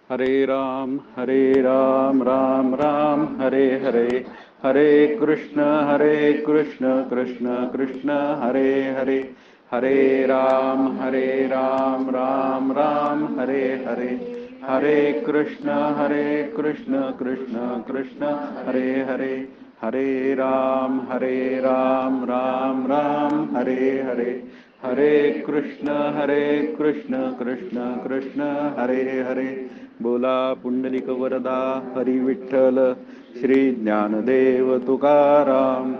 हरे राम राम राम हरे हरे, हरे कृष्ण कृष्ण कृष्ण हरे हरे, हरे राम राम राम हरे हरे, हरे कृष्ण कृष्ण कृष्ण हरे हरे, हरे राम राम राम हरे हरे, हरे कृष्ण कृष्ण कृष्ण हरे हरे. बोला पुंडलिक वरदा हरी विठ्ठल, श्री ज्ञानदेव तुकाराम,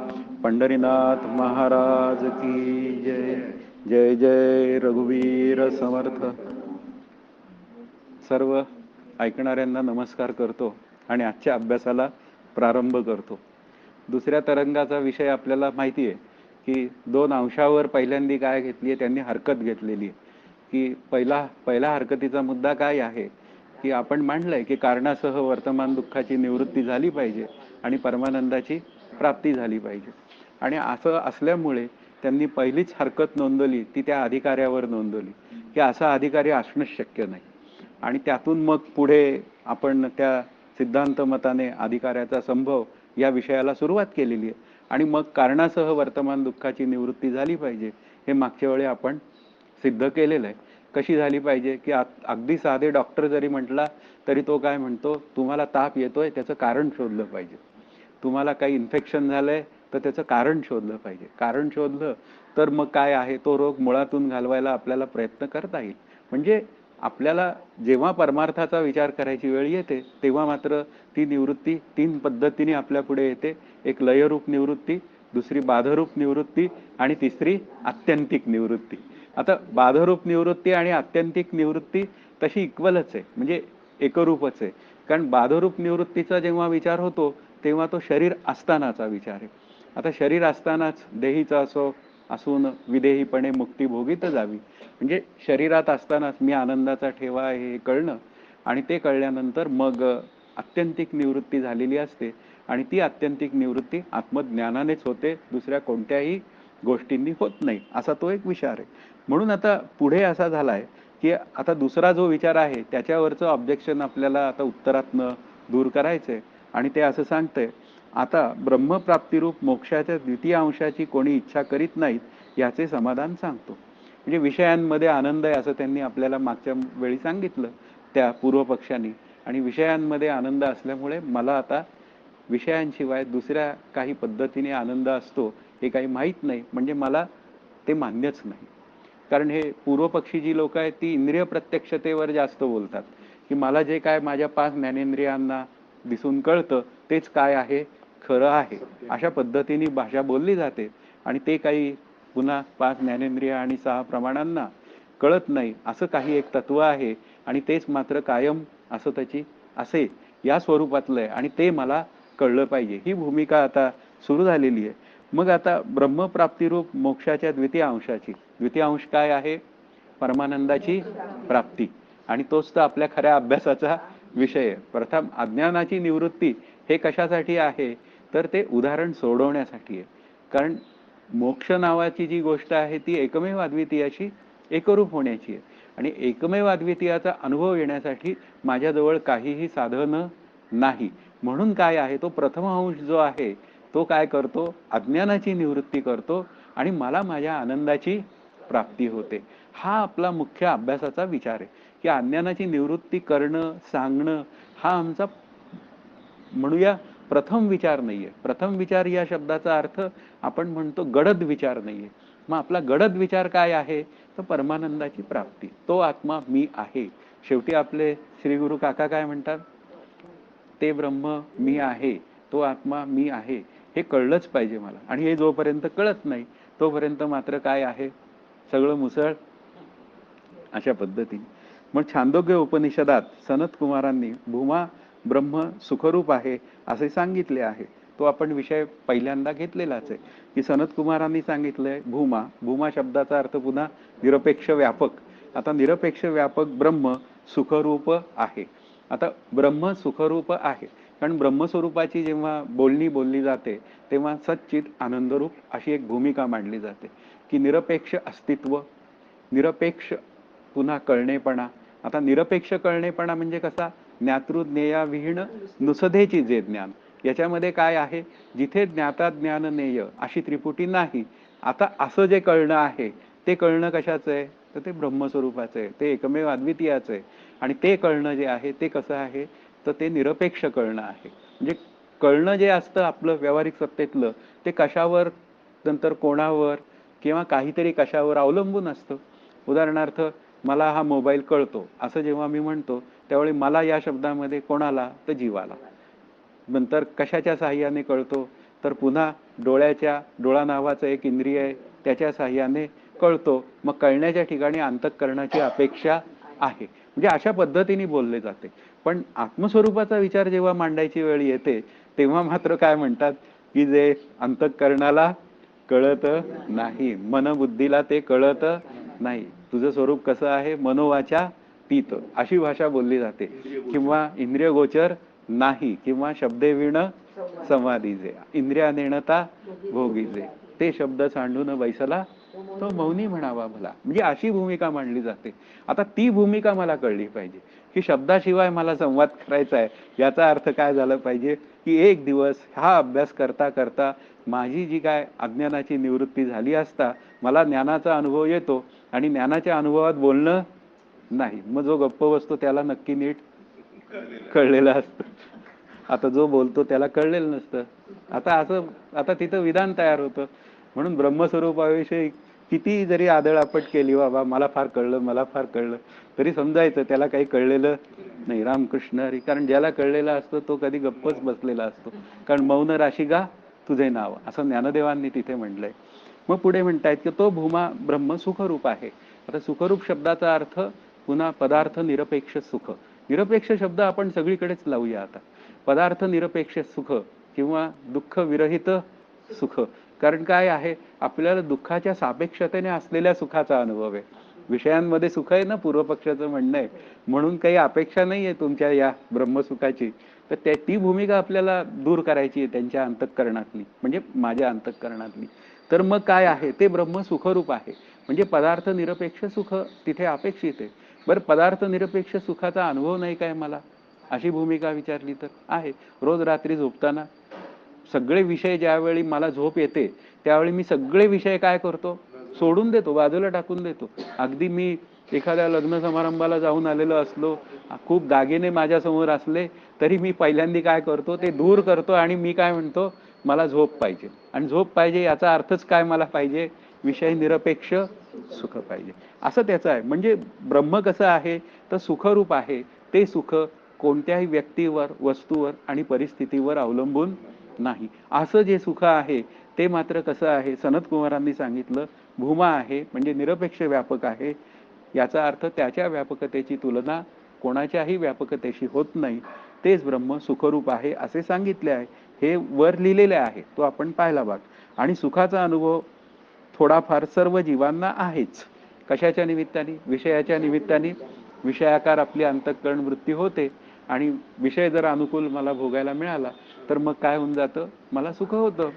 पंढरीनाथ महाराज की जय. जय जय रघुवीर समर्थ. सर्व ऐकणाऱ्यांना नमस्कार करतो आणि आजच्या अभ्यासाला प्रारंभ करतो. दुसऱ्या तरंगाचा विषय आपल्याला माहिती आहे की 2 अंशावर पहिल्यांदी काय घेतली आहे, त्यांनी हरकत घेतलेली आहे. की पहिला हरकतीचा मुद्दा काय आहे की आपण मांडलंय की कारणासह वर्तमान दुःखाची निवृत्ती झाली पाहिजे आणि परमानंदाची प्राप्ती झाली पाहिजे. आणि असं असल्यामुळे त्यांनी पहिलीच हरकत नोंदवली ती त्या अधिकाऱ्यावर नोंदवली की असा अधिकारी असणंच शक्य नाही. आणि त्यातून मग पुढे आपण त्या सिद्धांत मताने अधिकाऱ्याचा संभव या विषयाला सुरुवात केलेली आहे. आणि मग कारणासह वर्तमान दुःखाची निवृत्ती झाली पाहिजे हे मागच्या वेळी आपण सिद्ध केलेलं आहे. कशी झाली पाहिजे की अगदी साधे डॉक्टर जरी म्हटला तरी तो काय म्हणतो, तुम्हाला ताप येतोय त्याचं कारण शोधलं पाहिजे, तुम्हाला काही इन्फेक्शन झालंय तर त्याचं कारण शोधलं पाहिजे. कारण शोधलं तर मग काय आहे तो रोग मुळातून घालवायला आपल्याला प्रयत्न करता येईल. म्हणजे आपल्याला जेव्हा परमार्थाचा विचार करायची वेळ येते तेव्हा मात्र ती निवृत्ती 3 पद्धतीने आपल्या पुढे येते. एक लयरूप निवृत्ती, दुसरी बाधरूप निवृत्ती आणि तिसरी आत्यंतिक निवृत्ती. आता बाधरूप निवृत्ती आणि आत्यंतिक निवृत्ती तशी इक्वलच आहे, म्हणजे एकरूपच आहे. कारण बाधरूप निवृत्तीचा जेव्हा विचार होतो तेव्हा तो शरीर असतानाचा विचार आहे. आता शरीर असतानाच देहीचा असून विदेहीपणे मुक्ती भोगीत जावी, म्हणजे शरीरात असतानाच मी आनंदाचा ठेवा आहे हे कळणं. आणि ते कळल्यानंतर मग आत्यंतिक निवृत्ती झालेली असते. आणि ती आत्यंतिक निवृत्ती आत्मज्ञानानेच होते, दुसऱ्या कोणत्याही गोष्टींनी होत नाही, असा तो एक विचार आहे. म्हणून आता पुढे असा झालाय की आता दुसरा जो विचार आहे त्याच्यावरचं ऑब्जेक्शन आपल्याला आता उत्तरातनं दूर करायचंय. आणि ते असं सांगतंय, आता ब्रह्मप्राप्तिरूप मोक्षाच्या द्वितीय अंशाची कोणी इच्छा करीत नाहीत याचे समाधान सांगतो. म्हणजे विषयांमध्ये आनंद आहे असं त्यांनी आपल्याला मागच्या वेळी सांगितलं त्या पूर्वपक्षांनी. आणि विषयांमध्ये आनंद असल्यामुळे मला आता विषयांशिवाय दुसऱ्या काही पद्धतीने आनंद असतो हे काही माहीत नाही, म्हणजे मला ते मान्यच नाही. कारण हे पूर्वपक्षी जी लोक आहेत ती इंद्रिय प्रत्यक्षतेवर जास्त बोलतात की मला जे काय माझ्या 5 ज्ञानेंद्रियांना दिसून कळतं तेच काय आहे, खरं आहे, अशा पद्धतीने भाषा बोलली जाते. आणि ते काही पुन्हा 5 ज्ञानेंद्रिय आणि 6 प्रमाणांना कळत नाही असं काही एक तत्व आहे आणि तेच मात्र कायम असं त्याची असे या स्वरूपातलं आहे आणि ते मला कळलं पाहिजे, ही भूमिका आता सुरू झालेली आहे. मग आता ब्रह्मप्राप्तिरूप मोक्षाच्या द्वितीय अंशाची, द्वितीय अंश काय आहे, परमानंदाची प्राप्ती. आणि तोच तर आपल्या खऱ्या अभ्यासाचा विषय आहे. प्रथम अज्ञानाची निवृत्ती हे कशासाठी आहे तर ते उदाहरण सोडवण्यासाठी आहे. कारण मोक्ष नावाची जी गोष्ट आहे ती एकमेव अद्वितीयाची एकरूप होण्याची आहे. आणि एकमेव अद्वितीयाचा अनुभव येण्यासाठी माझ्याजवळ काहीही साधन नाही. म्हणून काय आहे तो प्रथम अंश जो आहे तो काय करतो, अज्ञानाची निवृत्ती करतो आणि मला माझ्या आनंदाची प्राप्ती होते. हा आपला मुख्य अभ्यासाचा विचार आहे की अज्ञानाची निवृत्ती करणं सांगणं हा आमचा म्हणूया प्रथम विचार नाहीये. प्रथम विचार या शब्दाचा अर्थ आपण म्हणतो गडद विचार नाहीये. मग आपला गडद विचार काय आहे तर परमानंदाची प्राप्ती, तो आत्मा मी आहे. शेवटी आपले श्री गुरु काका काय म्हणतात, ते ब्रह्म मी आहे, तो आत्मा मी आहे, हे कळलंच पाहिजे मला. आणि हे जोपर्यंत कळत नाही तोपर्यंत मात्र काय आहे, सगळं मुसळ अशा पद्धतीने. मग छांदोग्य उपनिषदात सनत कुमारांनी भूमा ब्रह्म सुखरूप आहे असे सांगितले आहे. तो आपण विषय पहिल्यांदा घेतलेलाच आहे की सनत कुमारांनी सांगितलंय भूमा, भूमा शब्दाचा अर्थ पुन्हा निरपेक्ष व्यापक. आता निरपेक्ष व्यापक ब्रह्म सुखरूप आहे. आता ब्रह्म सुखरूप आहे कारण ब्रह्मस्वरूपाची जेव्हा बोलली जाते तेव्हा सच्चित आनंदरूप अशी एक भूमिका मांडली जाते की निरपेक्ष अस्तित्व, निरपेक्ष पुन्हा कळणेपणा. आता निरपेक्ष कळणेपणा म्हणजे कसा, ज्ञातृज्ञेयाविहीण नुसधेची जे ज्ञान, याच्यामध्ये काय आहे, जिथे ज्ञाता ज्ञान नेय अशी त्रिपुटी नाही. आता असं जे कळणं आहे ते कळणं कशाचं आहे, तर ते ब्रह्मस्वरूपाचं आहे, ते एकमेव अद्वितीयाचं आहे. आणि ते कळणं जे आहे ते कसं आहे, तर ते निरपेक्ष कळणं आहे. म्हणजे कळणं जे असतं आपलं व्यावहारिक सत्तेतलं, ते कशावर, नंतर कोणावर किंवा काहीतरी कशावर अवलंबून असतं. उदाहरणार्थ, मला हा मोबाईल कळतो असं जेव्हा मी म्हणतो, त्यावेळी मला या शब्दामध्ये कोणाला, तर जीवाला. नंतर कशाच्या साहाय्याने कळतो, तर पुन्हा डोळा नावाचं एक इंद्रिय आहे, त्याच्या साहाय्याने कळतो. मग कळण्याच्या ठिकाणी अंतःकरणाची अपेक्षा आहे. म्हणजे अशा पद्धतीने बोलले जाते. पण आत्मस्वरूपाचा विचार जेव्हा मांडायची वेळ येते, तेव्हा मात्र काय म्हणतात, की जे अंतःकरणाला कळत नाही, मनबुद्धीला ते कळत नाही. तुझं स्वरूप कसं आहे, मनोवाचा तीत, अशी भाषा बोलली जाते. किंवा इंद्रिय गोचर नाही, किंवा शब्दे विण समाधीजे, इंद्रिया नेणता भोगीजे, ते शब्द सांडून बैसला तो मौनी म्हणावा भला. म्हणजे अशी भूमिका मांडली जाते. आता ती भूमिका मला कळली पाहिजे, की शब्दाशिवाय मला संवाद करायचा आहे. याचा अर्थ काय झालं पाहिजे, की एक दिवस हा अभ्यास करता करता माझी जी काय अज्ञानाची निवृत्ती झाली असता मला ज्ञानाचा अनुभव येतो, आणि ज्ञानाच्या अनुभवात बोलणं नाही. मग जो गप्प बसतो त्याला नक्की नीट कळलेलं असतं. आता जो बोलतो त्याला कळलेलं नसतं. आता तिथं विधान तयार होतं. म्हणून ब्रह्मस्वरूपाविषयी किती जरी आदळआपट केली, बाबा मला फार कळलं, मला फार कळलं, तरी समजायचं त्याला काही कळलेलं नाही. रामकृष्ण हरी. कारण ज्याला कळलेला असतो तो कधी गप्पच बसलेला असतो. कारण मौन राशिगा तुझे नाव, असं ज्ञानदेवांनी तिथे म्हटलंय. मग पुढे म्हणतायत की तो भूमा ब्रह्म सुखरूप आहे. आता सुखरूप शब्दाचा अर्थ पुन्हा पदार्थ निरपेक्ष सुख. निरपेक्ष शब्द आपण सगळीकडेच लावूया आता. पदार्थ निरपेक्ष सुख किंवा दुःख विरहित सुख. कारण काय आहे, आपल्याला दुःखाच्या सापेक्षतेने असलेल्या सुखाचा अनुभव आहे. विषयांमध्ये सुख आहे ना, पूर्वपक्षाचं म्हणणं आहे. म्हणून काही अपेक्षा नाही आहे तुमच्या या ब्रह्मसुखाची. तर ती भूमिका आपल्याला दूर करायची आहे त्यांच्या अंतःकरणातली, म्हणजे माझ्या अंतःकरणातली. तर मग काय आहे, ते ब्रह्म सुखरूप आहे. म्हणजे पदार्थ निरपेक्ष सुख तिथे अपेक्षित आहे. बरं, पदार्थ निरपेक्ष सुखाचा अनुभव नाही काय मला, अशी भूमिका विचारली तर आहे. रोज रात्री झोपताना सगळे विषय, ज्यावेळी मला झोप येते त्यावेळी मी सगळे विषय काय करतो, सोडून देतो, बाजूला टाकून देतो. अगदी मी एखाद्या लग्न समारंभाला जाऊन आलेलो असलो, खूप दागिने माझ्यासमोर असले, तरी मी पहिल्यांदा काय करतो, ते दूर करतो आणि मी काय म्हणतो, मला झोप पाहिजे. आणि झोप पाहिजे याचा अर्थच काय, मला पाहिजे विषय निरपेक्ष सुख पाहिजे, असं त्याचं आहे. म्हणजे ब्रह्म कसं आहे, तर सुखरूप आहे. ते सुख कोणत्याही व्यक्तीवर, वस्तूवर आणि परिस्थितीवर अवलंबून नाही. असं जे सुख आहे ते मात्र कसं आहे, सनत कुमारांनी सांगितलं, भूमा आहे म्हणजे निरपेक्ष व्यापक आहे. याचा अर्थ त्याच्या व्यापकतेची तुलना कोणाच्याही व्यापकतेशी होत नाही. तेच ब्रह्म सुखरूप आहे असे सांगितले आहे. हे वर लिहिलेले आहे, तो आपण पाहिला भाग. आणि सुखाचा अनुभव थोडाफार सर्व जीवांना आहेच. कशाच्या निमित्ताने, विषयाच्या निमित्ताने. विषयाकार आपली अंतःकरण वृत्ती होते, आणि विषय जर अनुकूल मला भोगायला मिळाला तर मग काय होऊन जातं, मला सुख होतं.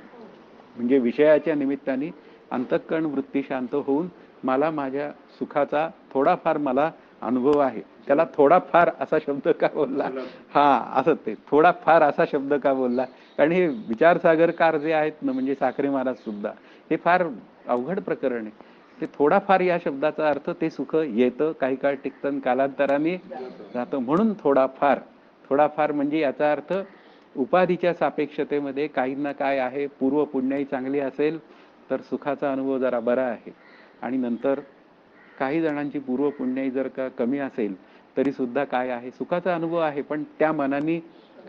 म्हणजे विषयाच्या निमित्ताने अंतःकरण वृत्ती शांत होऊन मला माझ्या सुखाचा थोडाफार मला अनुभव आहे. त्याला थोडाफार असा शब्द का बोलला, हा असं ते थोडाफार असा शब्द का बोलला, कारण हे विचारसागरकार जे आहेत ना, म्हणजे साखरे महाराज सुद्धा, हे फार अवघड प्रकरण आहे. ते थोडाफार या शब्दाचा अर्थ ते सुख येतं, काही काळ टिकतं, कालांतराने जातं. म्हणून थोडाफार, थोडाफार म्हणजे याचा अर्थ उपाधीच्या सापेक्षतेमध्ये काहींना काय आहे, पूर्व पुण्याई चांगली असेल तर सुखाचा अनुभव जरा बरा आहे, आणि नंतर काही जणांची पूर्व पुण्याई जर का कमी असेल तरी सुद्धा काय आहे, सुखाचा अनुभव आहे पण त्या मनाने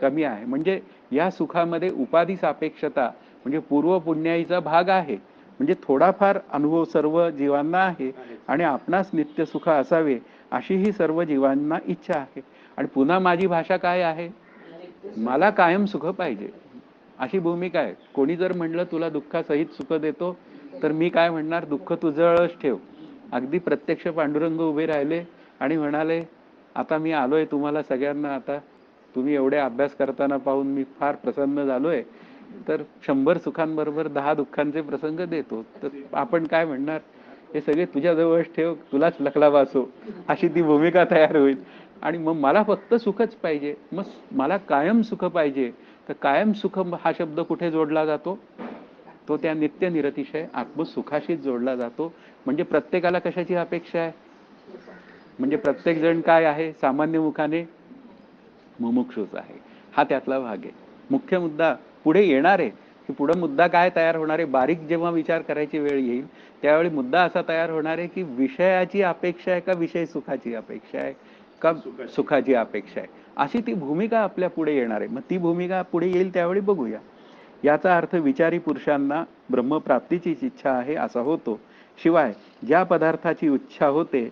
कमी आहे. म्हणजे या सुखामध्ये उपाधी सापेक्षता म्हणजे पूर्व पुण्याईचा भाग आहे. म्हणजे थोडाफार अनुभव सर्व जीवांना आहे, आणि आपणास नित्य सुख असावे अशी ही सर्व जीवांना इच्छा आहे. आणि पुन्हा माझी भाषा काय आहे, मला कायम सुख पाहिजे अशी भूमिका आहे. कोणी जर म्हणलं तुला दुःखासहित सुख देतो, तर मी काय म्हणणार, दुःख तुझंच ठेव. अगदी प्रत्यक्ष पांडुरंग उभे राहिले आणि म्हणाले, आता मी आलोय तुम्हाला सगळ्यांना, आता तुम्ही एवढे अभ्यास करताना पाहून मी फार प्रसन्न झालोय, तर 100 सुखांबरोबर 10 दुःखांचे प्रसंग देतो. तर आपण काय म्हणणार, हे सगळे तुझ्याजवळच ठेव, तुलाच लखला वासो, अशी ती भूमिका तयार होईल. आणि मग मला फक्त सुखच पाहिजे, मग मला कायम सुख पाहिजे. तर कायम सुख हा शब्द कुठे जोडला जातो? तो त्या नित्य निरतिशय आत्मसुखाशीच जोडला जातो. म्हणजे प्रत्येकाला कशाची अपेक्षा आहे? म्हणजे प्रत्येक जण काय आहे? सामान्य मुखाने मुमुक्षूच आहे. हा त्यातला भाग आहे. मुख्य मुद्दा पुढे येणार आहे, की पुढे मुद्दा काय तयार होणार आहे? बारीक जेव्हा विचार करायची वेळ येईल, त्यावेळी मुद्दा असा तयार होणार आहे, की विषयाची अपेक्षा आहे का विषय सुखाची अपेक्षा आहे का सुखाची अपेक्षा आहे? अशी ती भूमिका आपल्या पुढे येणार आहे. मग ती भूमिका पुढे येईल त्यावेळी बघूया. याचा अर्थ विचारी पुरुषांना ब्रह्मप्राप्तीचीच इच्छा आहे असा होतो. शिवाय ज्या पदार्थाची इच्छा होते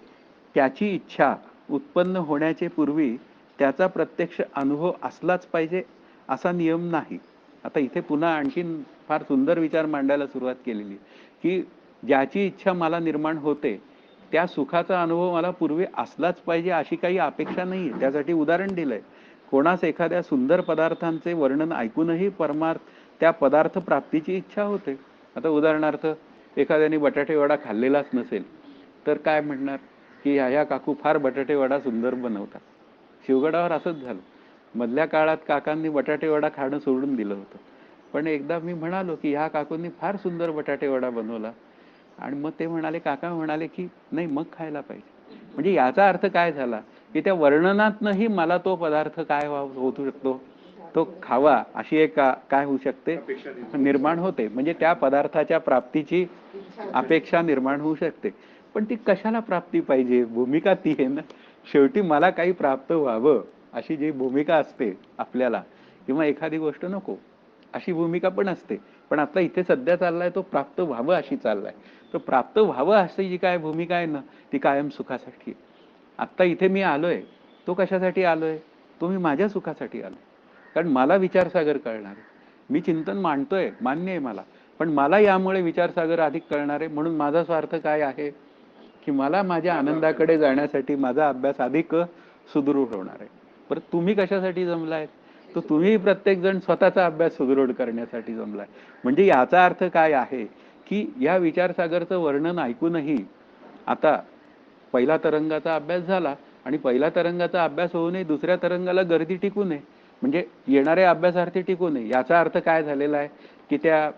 त्याची इच्छा उत्पन्न होण्याचे पूर्वी त्याचा प्रत्यक्ष अनुभव असलाच पाहिजे असा नियम नाही. आता इथे पुन्हा आणखीन फार सुंदर विचार मांडायला सुरुवात केलेली, की ज्याची इच्छा मला निर्माण होते त्या सुखाचा अनुभव मला पूर्वी असलाच पाहिजे अशी काही अपेक्षा नाहीये. त्यासाठी उदाहरण दिलंय. कोणास एखाद्या सुंदर पदार्थांचे वर्णन ऐकूनही परमार्थ त्या पदार्थ प्राप्तीची इच्छा होते. आता उदाहरणार्थ एखाद्याने बटाटे वडा खाल्लेलाच नसेल तर काय म्हणणार, की ह्या काकू फार बटाटे वडा सुंदर बनवतात. शिवगडावर असंच झालं. मधल्या काळात काकांनी बटाटे वडा खाणं सोडून दिलं होतं. पण एकदा मी म्हणालो, की ह्या काकूंनी फार सुंदर बटाटे वडा बनवला. आणि मग ते म्हणाले, काका म्हणाले, की नाही मग खायला पाहिजे. म्हणजे याचा अर्थ काय झाला, की त्या वर्णनातनंही मला तो पदार्थ काय होऊ शकतो, तो खावा अशी एक काय होऊ शकते, निर्माण होते. म्हणजे त्या पदार्थाच्या प्राप्तीची अपेक्षा निर्माण होऊ शकते. पण ती कशाला प्राप्ती पाहिजे? भूमिका ती आहे ना. शेवटी मला काही प्राप्त व्हावं अशी जी भूमिका असते आपल्याला, किंवा एखादी गोष्ट नको अशी भूमिका पण असते. पण आता इथे सध्या चाललाय तो प्राप्त व्हावं अशी चाललाय. तर प्राप्त व्हावं अशी जी काय भूमिका आहे ना, ती कायम सुखासाठी. आत्ता इथे मी आलोय, तो कशासाठी आलोय? तो मी माझ्या सुखासाठी आलोय. कारण मला विचारसागर कळणार आहे. मी चिंतन मांडतोय, मान्य आहे मला, पण मला यामुळे विचारसागर अधिक कळणार आहे. म्हणून माझा स्वार्थ काय आहे, की मला माझ्या आनंदाकडे जाण्यासाठी माझा अभ्यास अधिक सुदृढ होणार आहे. परत तुम्ही कशासाठी जमलाय? तर तुम्ही प्रत्येक जण स्वतःचा अभ्यास सुदृढ करण्यासाठी जमलाय. म्हणजे याचा अर्थ काय आहे, की या विचारसागरचं वर्णन ऐकूनही आता पहिला तरंगाचा अभ्यास झाला आणि पहिल्या तरंगाचा अभ्यास होऊ नये, दुसऱ्या तरंगाला गर्दी टिकू नये, म्हणजे येणारे अभ्यासार्थी टिकू नये. याचा अर्थ काय झालेला आहे, की त्या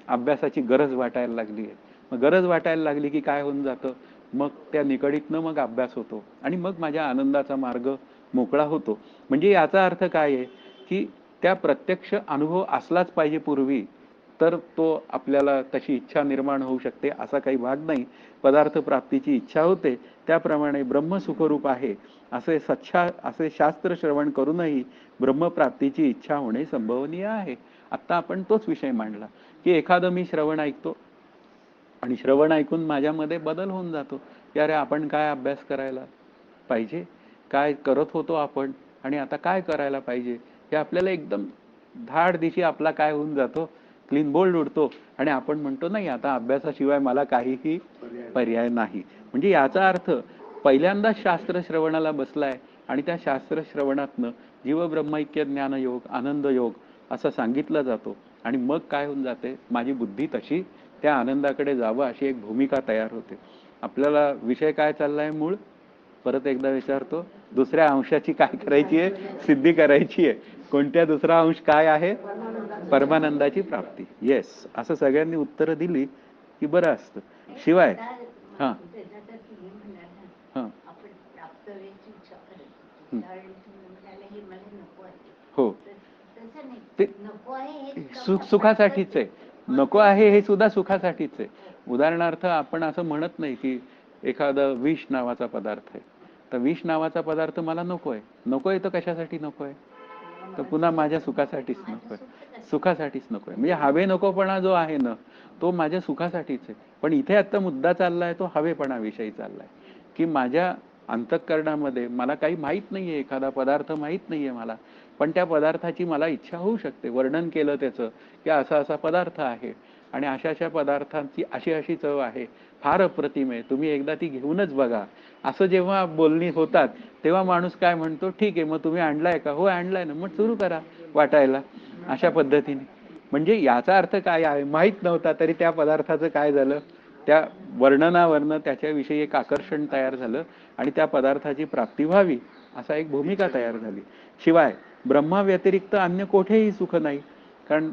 अभ्यासाची गरज वाटायला लागली आहे. मग गरज वाटायला लागली की काय होऊन जातं, मग त्या निकडीतनं मग अभ्यास होतो आणि मग माझ्या आनंदाचा मार्ग मोकळा होतो. म्हणजे याचा अर्थ काय आहे, की त्या प्रत्यक्ष अनुभव असलाच पाहिजे पूर्वी, तर तो आपल्याला तशी इच्छा निर्माण होऊ शकते असा काही भाग नाही. पदार्थ प्राप्तीची इच्छा होते त्याप्रमाणे ब्रह्मसुखरूप आहे असे शास्त्र श्रवण करूनही ब्रह्मप्राप्तीची इच्छा होणे संभवनीय आहे. आता आपण तोच विषय मांडला, की एखादं मी श्रवण ऐकतो आणि श्रवण ऐकून माझ्यामध्ये बदल होऊन जातो, की अरे आपण काय अभ्यास करायला पाहिजे, काय करत होतो आपण आणि आता काय करायला पाहिजे, हे आपल्याला एकदम धाड दिशी आपला काय होऊन जातो, क्लीन बोल्ड उडतो आणि आपण म्हणतो नाही आता अभ्यासाशिवाय मला काहीही पर्याय नाही. म्हणजे याचा अर्थ पहिल्यांदा शास्त्र श्रवणाला बसलाय आणि त्या शास्त्र श्रवणातनं जीवब्रह्मैक्य ज्ञानयोग आनंद योग असं सांगितलं जातो आणि मग काय होऊन जाते, माझी बुद्धी तशी त्या आनंदाकडे जावं अशी एक भूमिका तयार होते. आपल्याला विषय काय चाललाय मूळ, परत एकदा विचारतो, दुसऱ्या अंशाची काय करायची आहे, सिद्धी करायची आहे. कोणत्या दुसरा अंश काय आहे? परमानंदाची प्राप्ती. येस, असं सगळ्यांनी उत्तरं दिली की बरं असतं. शिवाय हा हा हो, ते सुखासाठीच आहे. नको आहे हे सुद्धा सुखासाठीच आहे. उदाहरणार्थ आपण असं म्हणत नाही, की एखादं विष नावाचा पदार्थ आहे, तर विष नावाचा पदार्थ मला नको आहे. नको आहे तर कशासाठी नको आहे? तर पुन्हा माझ्या सुखासाठीच नको आहे, सुखासाठीच नको आहे. म्हणजे हवे नकोपणा जो आहे ना, तो माझ्या सुखासाठीच आहे. पण इथे आता मुद्दा चाललाय तो हवेपणाविषयी चाललाय, की माझ्या अंतःकरणामध्ये मला काही माहीत नाहीये, एखादा पदार्थ माहीत नाहीये मला, पण त्या पदार्थाची मला इच्छा होऊ शकते. वर्णन केलं त्याचं, की असा असा पदार्थ आहे आणि अशा अशा पदार्थांची अशी अशी चव आहे, फार अप्रतिम आहे, तुम्ही एकदा ती घेऊनच बघा. असं जेव्हा बोलणी होतात तेव्हा माणूस काय म्हणतो, ठीक आहे मग तुम्ही आणलाय का? हो आणलाय ना, मग सुरू करा वाटायला. अशा पद्धतीने. म्हणजे याचा अर्थ काय आहे, माहीत नव्हता तरी त्या पदार्थाचं काय झालं, त्या वर्णनावरनं त्याच्याविषयी एक आकर्षण तयार झालं आणि त्या पदार्थाची प्राप्ती व्हावी असा एक भूमिका तयार झाली. शिवाय ब्रह्मा व्यतिरिक्त अन्य कोठेही सुख नाही. कारण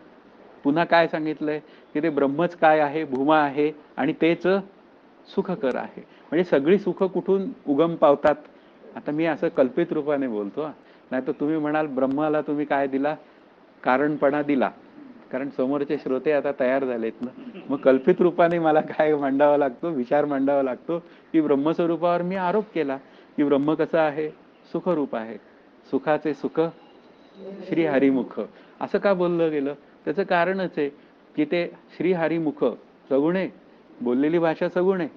पुन्हा काय सांगितलंय की ते ब्रह्मच काय आहे, भूमा आहे आणि तेच सुखकर आहे. म्हणजे सगळी सुख कुठून उगम पावतात. आता मी असं कल्पित रूपाने बोलतो, नाही तर तुम्ही म्हणाल ब्रह्माला तुम्ही काय दिला, कारणपणा दिला. कारण समोरचे श्रोते आता तयार झालेत ना, मग कल्पित रूपाने मला काय मांडावा लागतो, विचार मांडावा लागतो की ब्रह्मस्वरूपावर मी आरोप केला की ब्रह्म कसं आहे, सुखरूप आहे, सुखाचे सुख श्रीहरिमुख. असं का बोललं गेलं? त्याचं कारणच आहे की ते श्रीहरिमुख सगुण आहे, बोललेली भाषा सगुण आहे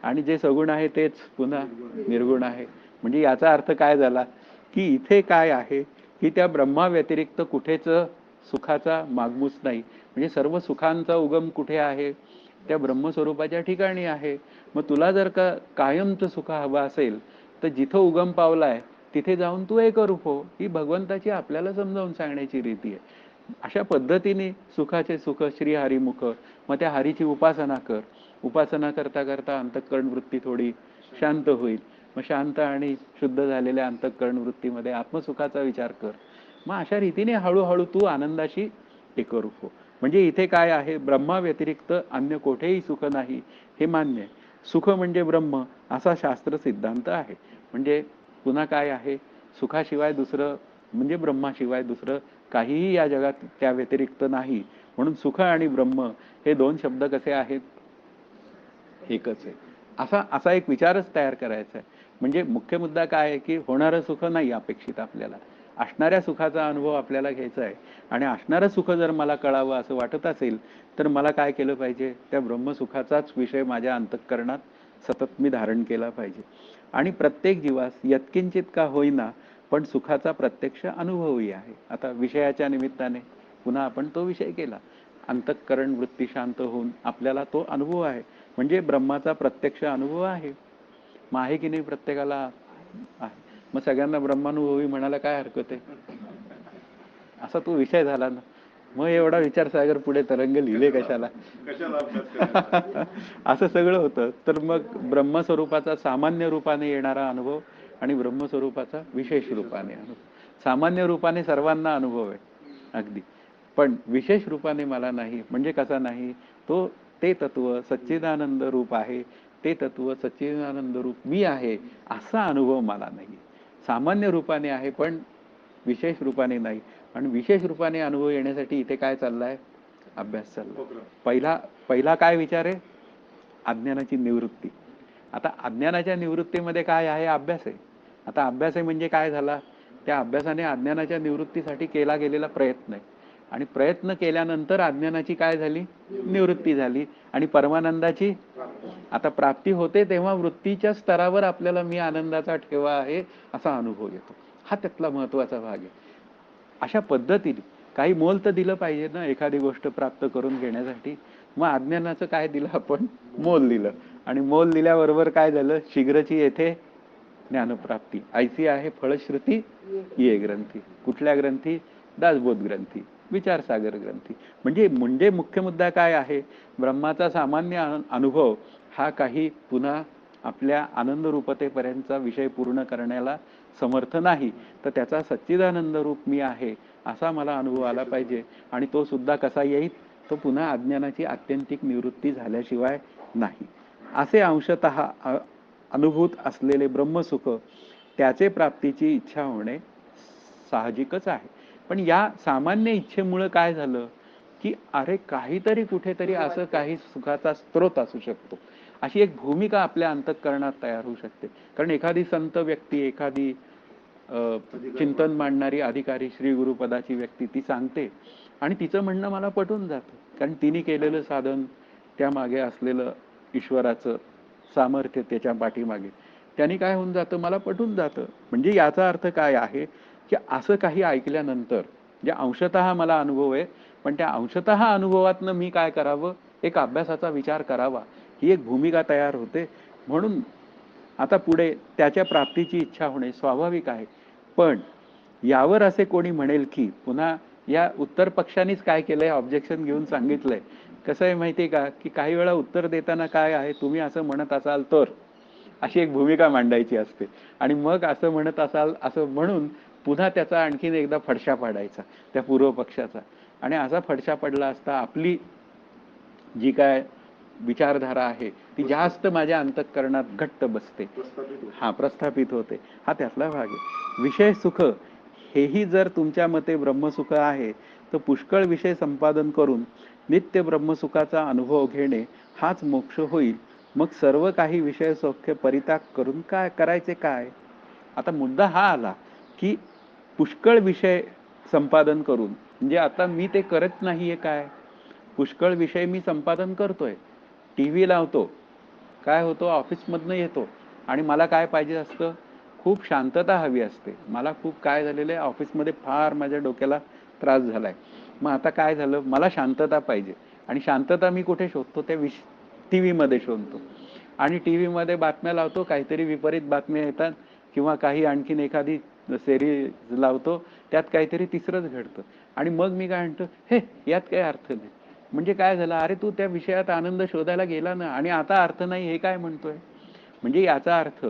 आणि जे सगुण आहे तेच पुन्हा निर्गुण आहे. म्हणजे याचा अर्थ काय झाला की इथे काय आहे की त्या ब्रह्मा व्यतिरिक्त कुठेच सुखाचा मागमूस नाही. म्हणजे सर्व सुखांचा उगम कुठे आहे, त्या ब्रह्मस्वरूपाच्या ठिकाणी आहे. मग तुला जर का कायमचं सुख हवं असेल तर जिथं उगम पावलाय तिथे जाऊन तू एकरूप हो. ही भगवंताची आपल्याला समजावून सांगण्याची रीती आहे. अशा पद्धतीने सुखाचे सुख श्रीहरिमुख. मग त्या हरीची उपासना कर. उपासना करता करता अंतःकरण वृत्ती थोडी शांत होईल. मग शांत आणि शुद्ध झालेल्या अंतःकरण वृत्तीमध्ये आत्मसुखाचा विचार कर. मग अशा रीतीने हळूहळू तू आनंदाशी एकरूप हो. म्हणजे इथे काय आहे, ब्रह्मा व्यतिरिक्त अन्य कोठेही सुख नाही हे मान्य आहे. सुख म्हणजे ब्रह्म असा शास्त्र सिद्धांत आहे. म्हणजे पुन्हा काय आहे, सुखाशिवाय दुसरं म्हणजे ब्रह्माशिवाय दुसरं काहीही या जगात त्या व्यतिरिक्त नाही. म्हणून सुख आणि ब्रह्म हे दोन शब्द कसे आहेत, एकच आहे. असा असा एक विचारच तयार करायचा आहे. म्हणजे मुख्य मुद्दा काय आहे की होणारं सुख नाही अपेक्षित आपल्याला, असणाऱ्या सुखाचा अनुभव आपल्याला घ्यायचा आहे. आणि असणारं सुख जर मला कळावं असं वाटत असेल तर मला काय केलं पाहिजे, त्या ब्रह्मसुखाचाच विषय माझ्या अंतःकरणात सतत मी धारण केला पाहिजे. आणि प्रत्येक जीवास यत्किंचित का होईना पण सुखाचा प्रत्यक्ष अनुभवही आहे. आता विषयाच्या निमित्ताने पुन्हा आपण तो विषय केला. अंतःकरण वृत्ती शांत होऊन आपल्याला तो अनुभव आहे. म्हणजे ब्रह्माचा प्रत्यक्ष अनुभव आहे. मग आहे की नाही प्रत्येकाला आहे. मग सगळ्यांना ब्रह्मानुभवी म्हणायला काय हरकत आहे. असा तो विषय झाला ना. मग एवढा विचारसागर पुढे तरंग लिहिले कशाला असं सगळं होतं. तर मग ब्रह्मस्वरूपाचा सामान्य रूपाने येणारा अनुभव आणि ब्रह्मस्वरूपाचा विशेष रूपाने अनुभव. सामान्य रूपाने सर्वांना अनुभव आहे अगदी, पण विशेष रूपाने मला नाही. म्हणजे कसा नाही, तो ते तत्व सच्चिदानंद रूप आहे, ते तत्व सच्चिदानंद रूप मी आहे असा अनुभव मला नाही. सामान्य रूपाने आहे पण विशेष रूपाने नाही. आणि विशेष रूपाने अनुभव येण्यासाठी इथे काय चाललाय, अभ्यास चालला. पहिला काय विचार आहे, अज्ञानाची निवृत्ती. आता अज्ञानाच्या निवृत्तीमध्ये काय आहे, अभ्यास आहे. आता अभ्यास आहे म्हणजे काय झाला, त्या अभ्यासाने अज्ञानाच्या निवृत्तीसाठी केला गेलेला प्रयत्न आहे. आणि प्रयत्न केल्यानंतर अज्ञानाची काय झाली, निवृत्ती झाली आणि परमानंदाची आता प्राप्ती होते. तेव्हा वृत्तीच्या स्तरावर आपल्याला मी आनंदाचा ठेवा आहे असा अनुभव येतो. हा त्यातला महत्वाचा भाग आहे. अशा पद्धतीने काही मोल तर दिलं पाहिजे ना एखादी गोष्ट प्राप्त करून घेण्यासाठी. मग अज्ञानाचं काय दिलं आपण, मोल दिलं. आणि मोल दिल्याबरोबर काय झालं, शीघ्रची येथे ज्ञानप्राप्ती. ऐसी आहे फळश्रुती ये ग्रंथी. कुठल्या ग्रंथी, दासबोध ग्रंथी, विचारसागर ग्रंथी. म्हणजे मुख्य मुद्दा काय आहे, ब्रह्माचा सामान्य अनुभव हा काही पुन्हा आपल्या आनंद रूपतेपर्यंतचा विषय पूर्ण करण्याला समर्थ नाही. तर त्याचा सच्चिदानंद रूप मी आहे असा मला अनुभव आला पाहिजे. आणि तो सुद्धा कसा येईल, तो पुन्हा अज्ञानाची आत्यंतिक निवृत्ती झाल्याशिवाय नाही. असे अंशतः अनुभूत असलेले ब्रह्मसुख त्याचे प्राप्तीची इच्छा होणे साहजिकच आहे. पण या सामान्य इच्छेमुळे काय झालं की अरे काहीतरी कुठेतरी असं काही सुखाचा स्रोत असू शकतो अशी एक भूमिका आपल्या अंतःकरणात तयार होऊ शकते. कारण एखादी संत व्यक्ती, एखादी चिंतन मांडणारी अधिकारी श्री गुरुपदाची व्यक्ती ती सांगते आणि तिचं म्हणणं मला पटून जातं. कारण तिने केलेलं साधन, त्यामागे असलेलं ईश्वराचं सामर्थ्य त्याच्या पाठीमागे, त्यांनी काय होऊन जातं, मला पटून जातं. म्हणजे याचा अर्थ काय आहे की असं काही ऐकल्यानंतर जे अंशतः मला अनुभव आहे, पण त्या अंशतः अनुभवातनं मी काय करावं, एक अभ्यासाचा विचार करावा, ही एक भूमिका तयार होते. म्हणून आता पुढे त्याच्या प्राप्तीची इच्छा होणे स्वाभाविक आहे. पण यावर असे कोणी म्हणेल की पुन्हा या उत्तर पक्षानेच काय केलंय, ऑब्जेक्शन घेऊन सांगितलंय कसं आहे माहिती आहे का, की काही वेळा उत्तर देताना काय आहे, तुम्ही असं म्हणत असाल तर अशी एक भूमिका मांडायची असते आणि मग असं म्हणत असाल असं म्हणून पुन्हा त्याचा आणखीन एकदा फडशा पाडायचा त्या पूर्व पक्षाचा. आणि असा फडशा पडला असता आपली जी काय विचारधारा आहे ती जास्त माझ्या अंतःकरणात घट्ट बसते. हा, प्रस्थापित होते. हा त्यातला भाग आहे. विषय सुख हेही जर तुमच्या मते ब्रह्मसुख आहे, तर पुष्कळ विषय संपादन करून नित्य ब्रह्मसुखाचा अनुभव घेणे हाच मोक्ष होईल. मग सर्व काही विषय सौख्य परित्याग करून काय करायचे काय? आता मुद्दा हा आला की पुष्कळ विषय संपादन करून, म्हणजे आता मी ते करत नाहीये काय, पुष्कळ विषय मी संपादन करतोय. टीव्ही लावतो, काय होतो, ऑफिसमधनं येतो आणि मला काय पाहिजे असतं, खूप शांतता हवी असते. मला खूप काय झालेलं आहे, ऑफिसमध्ये फार माझ्या डोक्याला त्रास झालाय. मग आता काय झालं, मला शांतता पाहिजे आणि शांतता मी कुठे शोधतो, त्या टीव्ही मध्ये शोधतो. आणि टीव्ही मध्ये बातम्या लावतो, काहीतरी विपरीत बातम्या येतात किंवा काही आणखीन एखादी सेरीज लावतो, त्यात काहीतरी तिसरंच घडतं आणि मग मी काय म्हणतो, हे यात काही अर्थ नाही. म्हणजे काय झालं, अरे तू त्या विषयात आनंद शोधायला गेला ना आणि आता अर्थ नाही हे काय म्हणतोय. म्हणजे याचा अर्थ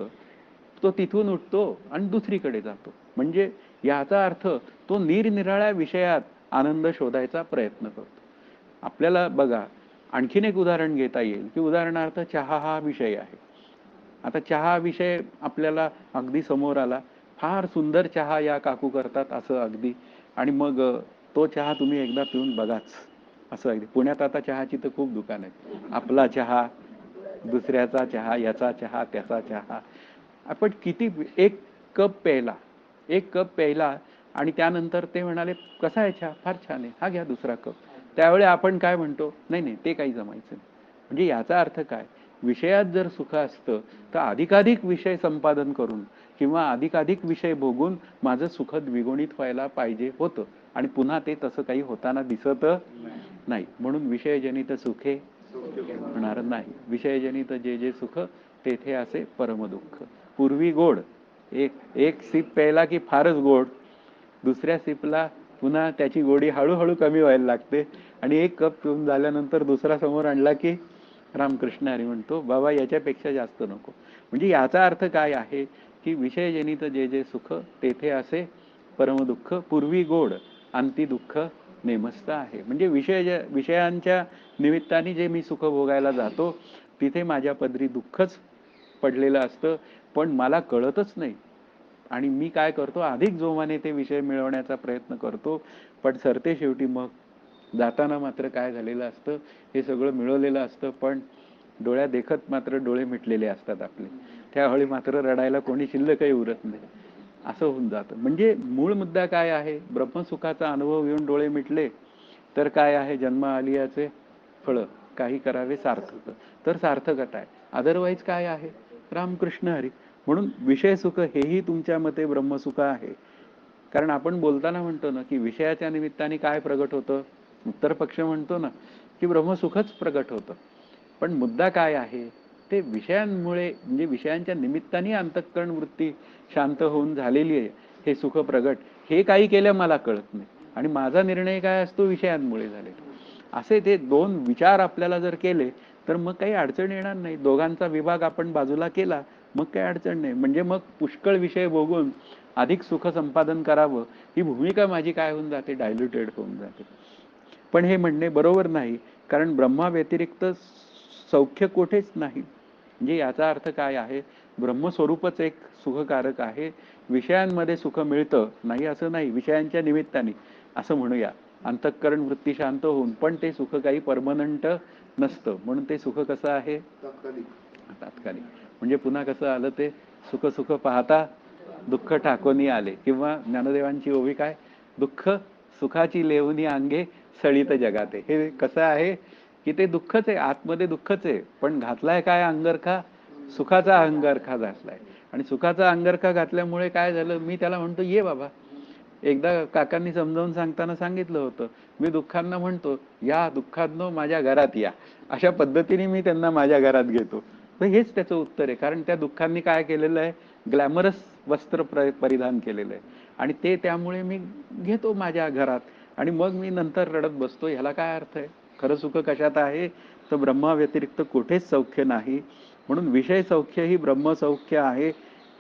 तो तिथून उठतो आणि दुसरीकडे जातो. म्हणजे याचा अर्थ तो निरनिराळ्या विषयात आनंद शोधायचा प्रयत्न करतो. आपल्याला बघा, आणखीन एक उदाहरण घेता येईल की उदाहरणार्थ चहा हा विषय आहे. आता चहा विषय आपल्याला अगदी समोर आला, फार सुंदर चहा या काकू करतात असं अगदी, आणि मग तो चहा तुम्ही एकदा पिऊन बघाच असं अगदी. पुण्यात आता चहाची तर खूप दुकान आहेत, आपला चहा, दुसऱ्याचा चहा, याचा चहा, त्याचा चहा. आपण किती एक कप प्यायला, एक कप प्यायला आणि त्यानंतर ते म्हणाले कसा आहे चहा, फार छान आहे, हा घ्या दुसरा कप. त्यावेळी आपण काय म्हणतो, नाही नाही ते काही जमायचं नाही. म्हणजे याचा अर्थ काय, विषयात जर सुख असतं तर अधिकाधिक विषय संपादन करून किंवा अधिकाधिक विषय भोगून माझं सुख द्विगुणित व्हायला पाहिजे होतं आणि पुन्हा ते तसं काही होताना दिसत नाही. म्हणून विषयजनित सुखे होणार नाही. विषयजनित जे जे सुख तेथे असे परमदुःख. पूर्वी गोड, एक एक सिप प्यायला की फारच गोड, दुसऱ्या सिपला पुन्हा त्याची गोडी हळूहळू कमी व्हायला लागते आणि एक कप पिऊन झाल्यानंतर दुसरा समोर आणला की रामकृष्ण हरी म्हणतो, बाबा याच्यापेक्षा जास्त नको. म्हणजे याचा अर्थ काय आहे की विषयजनित जे जे सुख तेथे असे परमदुःख. पूर्वी गोड अंती दुःख नेमस्त आहे. म्हणजे विषयांच्या निमित्ताने जे मी सुख भोगायला जातो तिथे माझ्या पदरी दुःखच पडलेलं असतं, पण मला कळतच नाही. आणि मी काय करतो, अधिक जोमाने ते विषय मिळवण्याचा प्रयत्न करतो, पण सरते शेवटी मग जाताना मात्र काय झालेलं असतं, हे सगळं मिळवलेलं असतं पण डोळ्या देखत मात्र डोळे मिटलेले असतात आपले. त्यावेळी मात्र रडायला कोणी शिल्लकही उरत नाही, असं होऊन जातं. म्हणजे मूळ मुद्दा काय आहे, ब्रह्मसुखाचा अनुभव येऊन डोळे मिटले तर काय आहे, जन्म आलियाचे फळ काही करावे सार्थक, तर सार्थकता आहे. अदरवाईज काय आहे, रामकृष्ण हरी. म्हणून विषय सुख हेही तुमच्या मते ब्रह्मसुख आहे. कारण आपण बोलताना म्हणतो ना की विषयाच्या निमित्ताने काय प्रगट होतं, उत्तर पक्ष म्हणतो ना की ब्रह्मसुखच प्रगट होतं. पण मुद्दा काय आहे, ते विषयांमुळे म्हणजे विषयांच्या निमित्ताने अंतःकरण वृत्ती शांत होऊन झालेली आहे हे सुख प्रगट. हे काही केलं मला कळत नाही आणि माझा निर्णय काय असतो, विषयांमुळे झालेला. असे ते दोन विचार आपल्याला जर केले तर मग काही अडचण येणार नाही. दोघांचा विभाग आपण बाजूला केला मग काही अडचण नाही. म्हणजे मग पुष्कळ विषय भोगून अधिक सुख संपादन करावं ही भूमिका माझी काय होऊन जाते, डायल्युटेड होऊन जाते. पण हे म्हणणे बरोबर नाही, कारण ब्रह्मा व्यतिरिक्त सौख्य कोठेच नाही. म्हणजे याचा अर्थ काय आहे, ब्रह्मस्वरूपच एक सुखकारक आहे. विषयांमध्ये सुख मिळतं नाही असं नाही, विषयांच्या निमित्ताने असं म्हणूया. अंतःकरण वृत्ती शांत होऊन, पण ते सुख काही परमनंट नसतं. म्हणून ते सुख कसं आहे, तात्कालिक. म्हणजे पुन्हा कसं आलं ते, सुख सुख पाहता दुःख ठाकोनी आले. किंवा ज्ञानदेवांची ओवी काय, दुःख सुखाची लेवनी अंगे सळीत जगाते. हे कसं आहे की ते दुःखच आहे, आतमध्ये दुःखच आहे, पण घातलाय काय अंगरखा, सुखाचा अंगरखा घातलाय. आणि सुखाचा अंगरखा घातल्यामुळे काय झालं, मी त्याला म्हणतो ये बाबा. एकदा काकांनी समजावून सांगताना सांगितलं होतं, मी दुःखांना म्हणतो या दुःखांनो माझ्या घरात या, अशा पद्धतीने मी त्यांना माझ्या घरात घेतो. तर हेच त्याचं उत्तर आहे. कारण त्या दुःखांनी काय केलेलं आहे, ग्लॅमरस वस्त्र परिधान केलेलं आहे आणि ते त्यामुळे मी घेतो माझ्या घरात आणि मग मी नंतर रडत बसतो. ह्याला काय अर्थ आहे. खरं सुख कशात आहे, तर ब्रह्माव्यतिरिक्त कुठेच सौख्य नाही. म्हणून विषय सौख्य ही ब्रह्मसौख्य आहे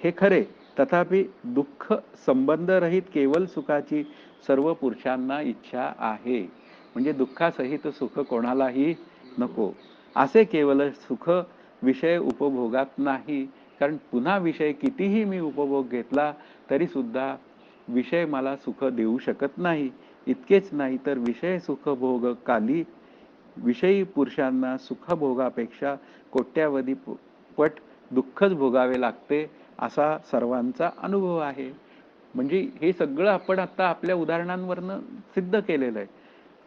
हे खरे. तथापि दुःख संबंधरहित केवल सुखाची सर्व पुरुषांना इच्छा आहे. म्हणजे दुःखासहित सुख कोणालाही नको. असे केवल सुख विषय उपभोगात नाही. कारण पुन्हा विषय कितीही मी उपभोग घेतला तरी सुद्धा विषय मला सुख देऊ शकत नाही. इतकेच नाही तर विषय सुखभोग काली विषयी पुरुषांना सुखभोगापेक्षा कोट्यावधी पट दुःखच भोगावे लागते, असा सर्वांचा अनुभव आहे. म्हणजे हे सगळं आपण आता आपल्या उदाहरणांवरनं सिद्ध केलेलं आहे.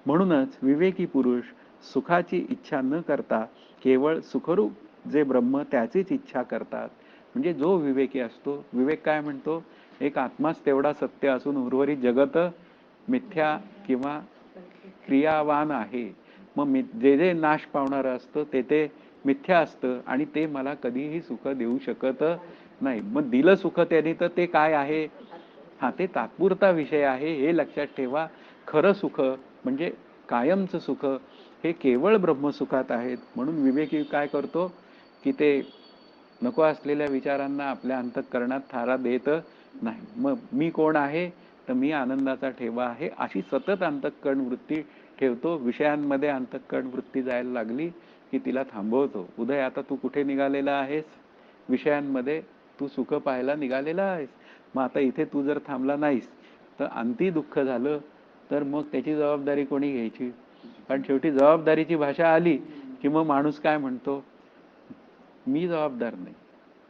म्हणूनच विवेकी पुरुष सुखाची इच्छा न करता केवळ सुखरूप जे ब्रह्म त्याचीच इच्छा करतात. म्हणजे जो विवेकी असतो, विवेक काय म्हणतो, एक आत्माच तेवढा सत्य असून उर्वरित जगत मिथ्या किंवा क्रियावान आहे. मग जे जे नाश पावणारं असतं ते मिथ्या असतं आणि ते मला कधीही सुख देऊ शकत नाही. मग दिलं सुख त्यांनी तर ते काय आहे, हा ते तात्पुरता विषय आहे हे लक्षात ठेवा. खरं सुख म्हणजे कायमचं सुख हे केवळ ब्रह्मसुखात आहेत. म्हणून विवेकी काय करतो की ते नको असलेल्या विचारांना आपल्या अंतःकरणात थारा देत नाही. मग मी कोण आहे, तर मी आनंदाचा ठेवा आहे अशी सतत अंतःकरण वृत्ती ठेवतो. विषयांमध्ये अंतःकरण वृत्ती जायला लागली की तिला थांबवतो. उदय, आता तू कुठे निघालेला आहेस, विषयांमध्ये तू सुख पाहायला निघालेला आहेस. मग आता इथे तू जर थांबला नाहीस तर अंती दुःख झालं तर मग त्याची जबाबदारी कोणी घ्यायची. कारण शेवटी जबाबदारीची भाषा आली की मग माणूस काय म्हणतो, मी जबाबदार नाही.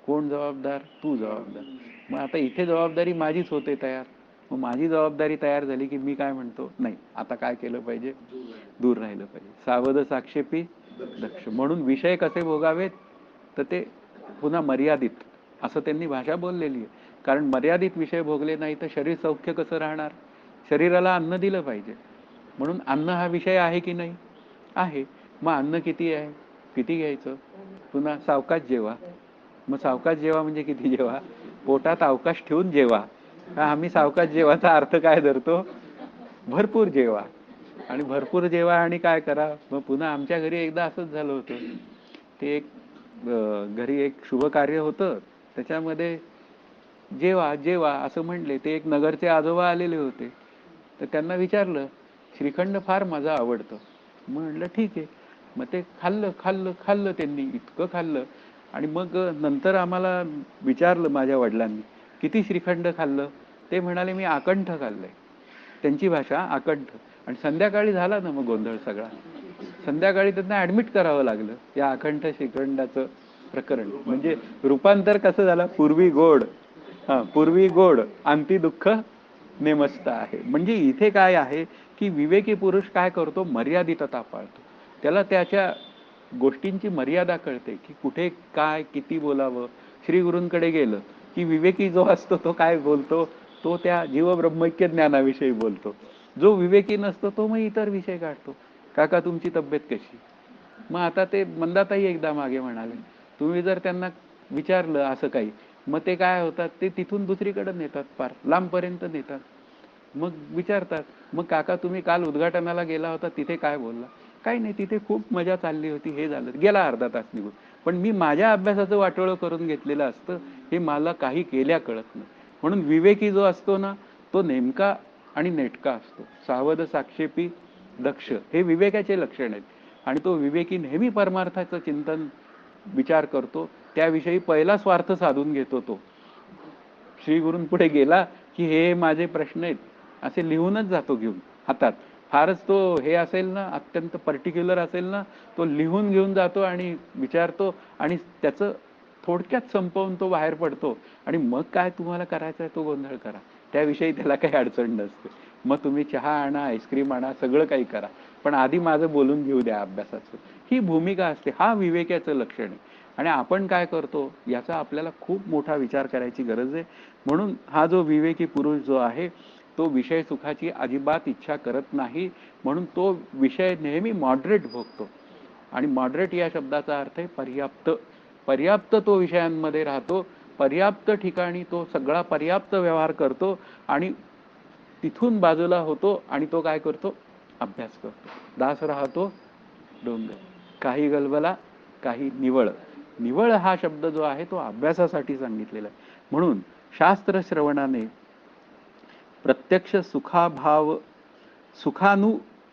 कोण जबाबदार, तू जबाबदार. मग आता इथे जबाबदारी माझीच होते तयार. मग माझी जबाबदारी तयार झाली की मी काय म्हणतो, नाही आता काय केलं पाहिजे, दूर राहिलं पाहिजे. सावध साक्षेपी दक्ष. म्हणून विषय कसे भोगावेत, तर ते पुन्हा मर्यादित असं त्यांनी भाषा बोललेली आहे. कारण मर्यादित विषय भोगले नाही तर शरीर सौख्य कसं राहणार. शरीराला अन्न दिलं पाहिजे. म्हणून अन्न हा विषय आहे की नाही, आहे. मग अन्न किती आहे, किती घ्यायचं, पुन्हा सावकाश जेवा. मग सावकाश जेवा म्हणजे किती जेवा, पोटात अवकाश ठेवून जेवा. आम्ही सावकाश जेवाचा अर्थ काय धरतो, भरपूर जेवा. आणि भरपूर जेवा आणि काय करा. मग पुन्हा आमच्या घरी एकदा असंच झालं होतं. ते एक घरी एक शुभ कार्य होतं, त्याच्यामध्ये जेवा जेवा असं म्हणले. ते एक नगरचे आजोबा आलेले होते. तर त्यांना विचारलं, श्रीखंड फार माझं आवडतं. म्हणलं ठीक आहे. मग ते खाल्लं खाल्लं खाल्लं त्यांनी, इतकं खाल्लं. आणि मग नंतर आम्हाला विचारलं माझ्या वडिलांनी, किती श्रीखंड खाल्लं. ते म्हणाले, मी आकंठ खाल्लंय. त्यांची भाषा आकंठ. आणि संध्याकाळी झाला ना मग गोंधळ सगळा. संध्याकाळी त्यांना ऍडमिट करावं लागलं या अखंड श्रीखंडाचं प्रकरण. म्हणजे रूपांतर कसं झालं, पूर्वी गोड, हा पूर्वी गोड अंती दुःख नेमस्त आहे. म्हणजे इथे काय आहे की विवेकी पुरुष काय करतो, मर्यादितता पाळतो. त्याला त्याच्या गोष्टींची मर्यादा कळते की कुठे काय किती बोलावं. श्री गुरूंकडे गेलं की विवेकी जो असतो तो काय बोलतो, तो त्या जीवब्रह्मैक्य ज्ञानाविषयी बोलतो. जो विवेकी नसतो तो मग इतर विषय काढतो. काका तुमची तब्येत कशी. मग आता ते मंदाताई एकदा मागे म्हणाले, तुम्ही जर त्यांना विचारलं असं काही, मग ते काय होतात, ते तिथून दुसरीकडे नेतात, पार लांबपर्यंत नेतात. मग विचारतात, मग काका तुम्ही काल उद्घाटनाला गेला होता तिथे काय बोलला. काही नाही, तिथे खूप मजा चालली होती, हे झालं, गेला अर्धा तास निघून. पण मी माझ्या अभ्यासाचं वाटोळं करून घेतलेलं असतं, हे मला काही केल्या कळत नाही. म्हणून विवेकी जो असतो ना, तो नेमका आणि नेटका असतो. सावध साक्षेपी दक्ष हे विवेकाचे लक्षण आहेत. आणि तो विवेकी नेहमी परमार्थाचं चिंतन विचार करतो. त्याविषयी पहिला स्वार्थ साधून घेतो. तो श्री गुरूंपुढे गेला की हे माझे प्रश्न आहेत असे लिहूनच जातो घेऊन हातात. फारच तो हे असेल ना, अत्यंत पर्टिक्युलर असेल ना, तो लिहून घेऊन जातो आणि विचारतो आणि त्याचं थोडक्यात संपवून तो बाहेर पडतो. आणि मग काय तुम्हाला करायचं आहे तो गोंधळ करा, त्याविषयी त्याला काही अडचण नसते. मग तुम्ही चहा आणा, आईस्क्रीम आणा, सगळं काही करा, पण आधी माझं बोलून घेऊ द्या अभ्यासाचं. ही भूमिका असते. हा विवेकाचं लक्षण आहे. आणि आपण काय करतो याचा आपल्याला खूप मोठा विचार करायची गरज आहे. म्हणून हा जो विवेकी पुरुष जो आहे तो विषय सुखाची अजिबात इच्छा करत नाही. म्हणून तो विषय नेहमी मॉडरेट भोगतो. आणि मॉडरेट या शब्दाचा अर्थ आहे पर्याप्त. पर्याप्त तो विषयांमध्ये राहतो, पर्याप्त ठिकाणी तो सगळा पर्याप्त व्यवहार करतो आणि तिथून बाजूला होतो आणि तो काय करतो, अभ्यास करतो. दास राहतो डोंगर. काही गलबला काही निवळ. निवळ हा शब्द जो आहे तो अभ्यासासाठी सांगितलेला आहे. म्हणून शास्त्र श्रवणाने प्रत्यक्ष सुखाभाव